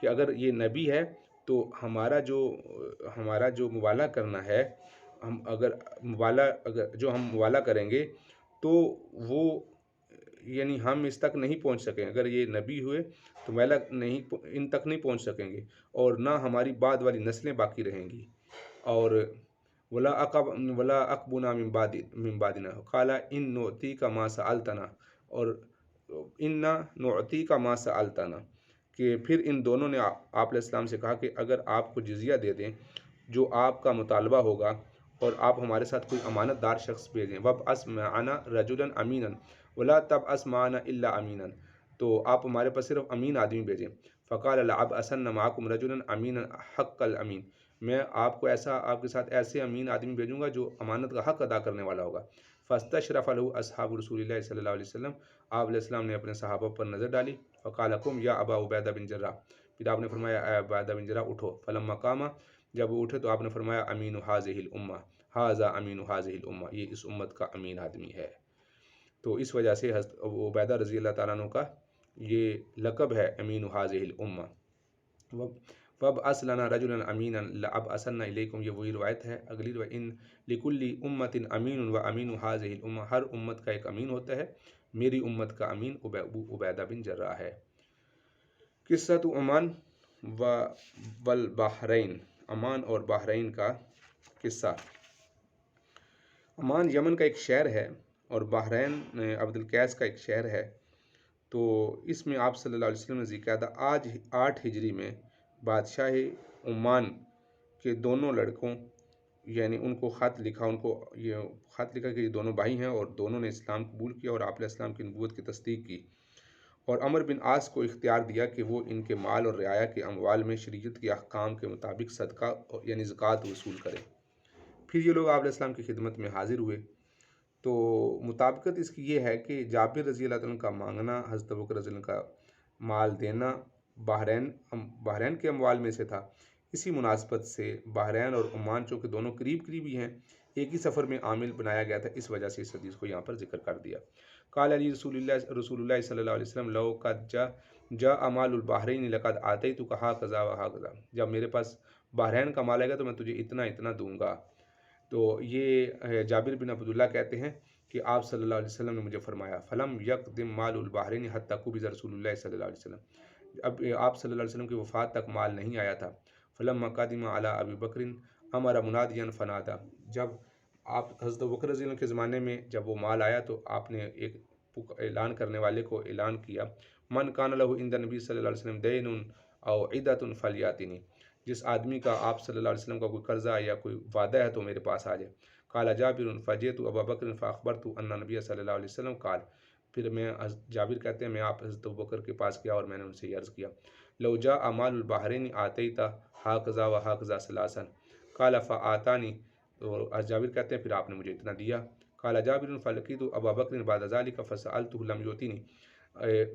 کہ اگر یہ نبی ہے تو ہمارا جو موالہ کرنا ہے، ہم اگر جو ہم موالہ کریں گے تو وہ یعنی ہم اس تک نہیں پہنچ سکیں، اگر یہ نبی ہوئے تو ان تک نہیں پہنچ سکیں گے، اور نہ ہماری بعد والی نسلیں باقی رہیں گی۔ اور ولا اقبنا من بعدنا قال ان نعطیک ما سألتنا، اور ان نعطیک ما سألتنا، کہ پھر ان دونوں نے آپ علیہ السلام سے کہا کہ اگر آپ کو جزیہ دے دیں جو آپ کا مطالبہ ہوگا، اور آپ ہمارے ساتھ کوئی امانت دار شخص بھیجیں، وَابْعَثْ مَعَنَا رَجُلًا أَمِينًا وَلَا تَبْعَثْ مَعَنَا إِلَّا أَمِينًا، تو آپ ہمارے پاس صرف امین آدمی بھیجیں۔ فَقَالَ لَأَبْعَثَنَّ مَعَكُمْ رَجُلًا أَمِينًا حَقَّ الْأَمِينِ، میں آپ کے ساتھ ایسے امین آدمی بھیجوں گا جو امانت کا حق ادا کرنے والا ہوگا۔ فَاسْتَشْرَفَ لَهُ أَصْحَابُ رسول اللہ صلی اللہ علیہ وسلم، آپ علیہ السلام نے اپنے صحابہ پر نظر ڈالی۔ فَقَالَ قُمْ يَا أَبَا عُبَيْدَةَ بن جراح، پھر آپ نے فرمایا اے عبیدہ بن جراح اٹھو۔ فَلَمَّا قَامَ، جب وہ اٹھے تو آپ نے فرمایا امین هذه الامہ، ھذا امین هذه الامہ، یہ اس امت کا امین آدمی ہے۔ تو اس وجہ سے حضرت ابو عبیدہ رضی اللہ تعالیٰ عنہ کا یہ لقب ہے امین هذه الامہ۔ وَابْعَثْ لَنَا رَجُلًا أَمِينًا لَأَبْعَثَنَّ إِلَيْكُمْ، یہ وہی روایت ہے اگلی روایت، ان لِكُلِّ أُمَّةٍ أَمِينٌ وَأَمِينُ هذه الامہ، ہر امت کا ایک امین ہوتا ہے، میری امت کا امین ابو عبیدہ بن جراح ہے۔ قصۃ عمان والبحرین، عمان اور بحرین کا قصہ۔ عمان یمن کا ایک شہر ہے اور بحرین عبد القیس کا ایک شہر ہے۔ تو اس میں آپ صلی اللہ علیہ وسلم نے ذکر آج 8 ہجری میں بادشاہ عمان کے دونوں لڑکوں، یعنی ان کو خط لکھا کہ یہ دونوں بھائی ہیں اور دونوں نے اسلام قبول کیا اور آپ علیہ السلام کی نبوت کی تصدیق کی، اور عمر بن عاص کو اختیار دیا کہ وہ ان کے مال اور رعایا کے اموال میں شریعت کے احکام کے مطابق صدقہ یعنی زکوٰۃ وصول کریں۔ پھر یہ لوگ آپ علیہ السلام کی خدمت میں حاضر ہوئے۔ تو مطابقت اس کی یہ ہے کہ جابر رضی اللہ عنہ کا مانگنا، حضرت ابوبکر رضی اللہ عنہ کا مال دینا بحرین کے اموال میں سے تھا۔ اسی مناسبت سے بحرین اور عمان چونکہ دونوں قریب قریبی ہیں، ایک ہی سفر میں عامل بنایا گیا تھا، اس وجہ سے اس حدیث کو یہاں پر ذکر کر دیا۔ قال علی رسول اللہ صلی اللہ علیہ وسلم لو قد جاء مال البحرین لقد آتیتک ھذا وھذا، جب میرے پاس بحرین کا مال آئے گا تو میں تجھے اتنا اتنا دوں گا۔ تو یہ جابر بن عبداللہ کہتے ہیں کہ آپ صلی اللہ علیہ وسلم نے مجھے فرمایا فلم یقدم مال البحرین حتی قبض رسول اللہ صلی اللہ علیہ وسلم، اب آپ صلی اللہ علیہ وسلم کی وفات تک مال نہیں آیا تھا۔ فلما قدم علی ابی بکر امر منادیا فنادا، جب آپ حضرت ابوبکر رضی اللہ عنہ کے زمانے میں جب وہ مال آیا تو آپ نے ایک اعلان کرنے والے کو اعلان کیا، من کان لہ عند نبی صلی اللہ علیہ وسلم دین او عدۃ فلیاتنی، جس آدمی کا آپ صلی اللہ علیہ وسلم کا کوئی قرضہ یا کوئی وعدہ ہے تو میرے پاس آ جائے۔ قال جابر فجئت ابا بکر فاخبرت ان نبی صلی اللہ علیہ وسلم قال، پھر جابر کہتے ہیں میں آپ حضرت ابوبکر کے پاس گیا اور میں نے ان سے یہ عرض کیا، لو جاء مال البحرین آتیتا ھذا وھذا ثلاثا قال فآتانی، اور جابر کہتے ہیں پھر آپ نے مجھے اتنا دیا۔ قال جابر فلقیت ابا بکر بعد ذلك فسألته لم یؤتنی،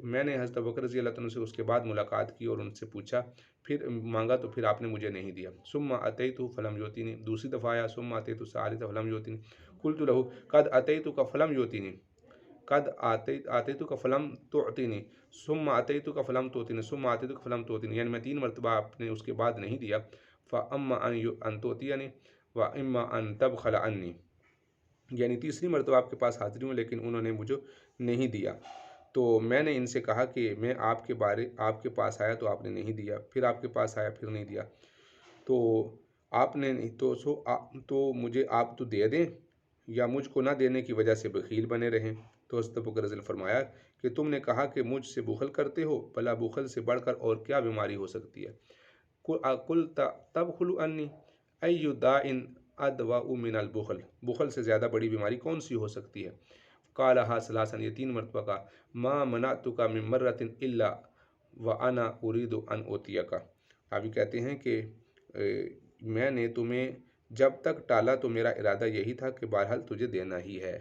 میں نے حضرت ابوبکر رضی اللہ عنہ سے اس کے بعد ملاقات کی اور ان سے پوچھا، پھر مانگا تو پھر آپ نے مجھے نہیں دیا۔ ثم اتیت فلم یؤتنی، دوسری دفعہ آیا ثم اتیت ثالثا فلم یؤتنی، قلت له قد اتیتک فلم یؤتنی، قد آتیتک فلم تعطنی، ثم اتیتک فلم تعطنی، ثم اتیتک فلم تعطنی، یعنی میں 3 مرتبہ آپ نے اس کے بعد نہیں دیا۔ فاما ان تعطینی واما ان تبخل عنی، یعنی تیسری مرتبہ آپ کے پاس حاضر ہوں لیکن انہوں نے مجھے نہیں دیا۔ تو میں نے ان سے کہا کہ میں آپ کے پاس آیا تو آپ نے نہیں دیا، پھر آپ کے پاس آیا پھر نہیں دیا، تو آپ نے تو مجھے آپ تو دے دیں یا مجھ کو نہ دینے کی وجہ سے بخیل بنے رہیں۔ تو حضرت ابوبکر رضی اللہ عنہ نے فرمایا کہ تم نے کہا کہ مجھ سے بخل کرتے ہو، بھلا بخل سے بڑھ کر اور کیا بیماری ہو سکتی ہے؟ قلت تبخل عنی ای داء ادواء من البخل، بخل سے زیادہ بڑی بیماری کون سی ہو سکتی ہے؟ قالها ثلاثا، یہ 3 مرتبہ کا، ما منعتک من مرۃ الا وانا اريد ان اوتیک، راوی کہتے ہیں کہ میں نے تمہیں جب تک ٹالا تو میرا ارادہ یہی تھا کہ بہرحال تجھے دینا ہی ہے۔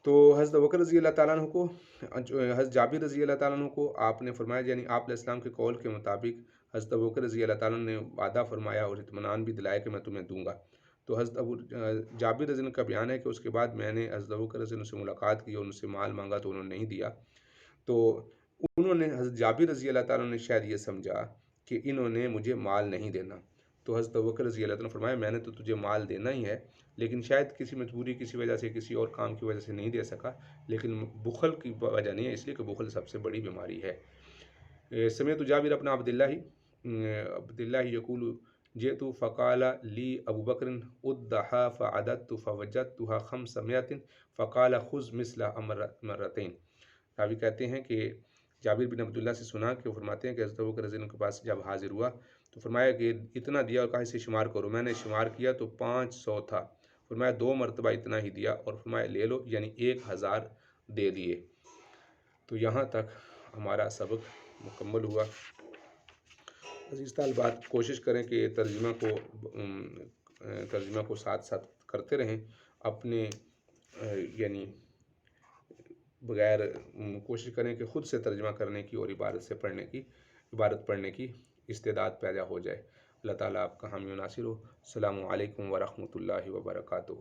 تو حضرت ابوبکر رضی اللہ تعالیٰ عنہ کو، حضرت جابر رضی اللہ تعالیٰ عنہ کو آپ نے فرمایا، یعنی آپ علیہ السلام کے قول کے مطابق حضرت ابوبکر رضی اللہ تعالیٰ عنہ نے وعدہ فرمایا اور اطمینان بھی دلایا کہ میں تمہیں دوں گا۔ تو حضرت جابر رضی اللہ عنہ کا بیان ہے کہ اس کے بعد میں نے حضرت ابوبکر رضی اللہ عنہ سے ملاقات کی اور ان سے مال مانگا تو انہوں نے نہیں دیا۔ تو انہوں نے حضرت جابر رضی اللہ تعالیٰ نے شاید یہ سمجھا کہ انہوں نے مجھے مال نہیں دینا، تو حضرت ابوبکر رضی اللہ تعالیٰ نے فرمایا میں نے تو تجھے مال دینا ہی ہے، لیکن شاید کسی مجبوری، کسی وجہ سے، کسی اور کام کی وجہ سے نہیں دے سکا، لیکن بخل کی وجہ نہیں ہے، اس لیے کہ بخل سب سے بڑی بیماری ہے۔ سمیت جابر اپنا عبداللہ یقول جئت فقال لی ابو بکر ادھا فعددت فوجدتها 500 فقال خذ مثل مرتين۔ راوی کہتے ہیں کہ جابر بن عبداللہ سے سنا کہ وہ فرماتے ہیں کہ حضرت ابوبکر رضی اللہ عنہ کے پاس جب حاضر ہوا تو فرمایا کہ اتنا دیا اور کہا سے شمار کرو، میں نے شمار کیا تو 500 تھا، فرمایا 2 مرتبہ اتنا ہی دیا اور فرمایا لے لو، یعنی 1000 دے دیے۔ تو یہاں تک ہمارا سبق مکمل ہوا۔ عزیز طالبات کوشش کریں کہ ترجمہ کو ساتھ ساتھ کرتے رہیں، اپنے یعنی بغیر کوشش کریں کہ خود سے ترجمہ کرنے کی اور عبارت پڑھنے کی استعداد پیدا ہو جائے۔ اللہ تعالیٰ آپ کا حامی و ناصر ہو۔ السلام علیکم ورحمۃ اللہ وبرکاتہ۔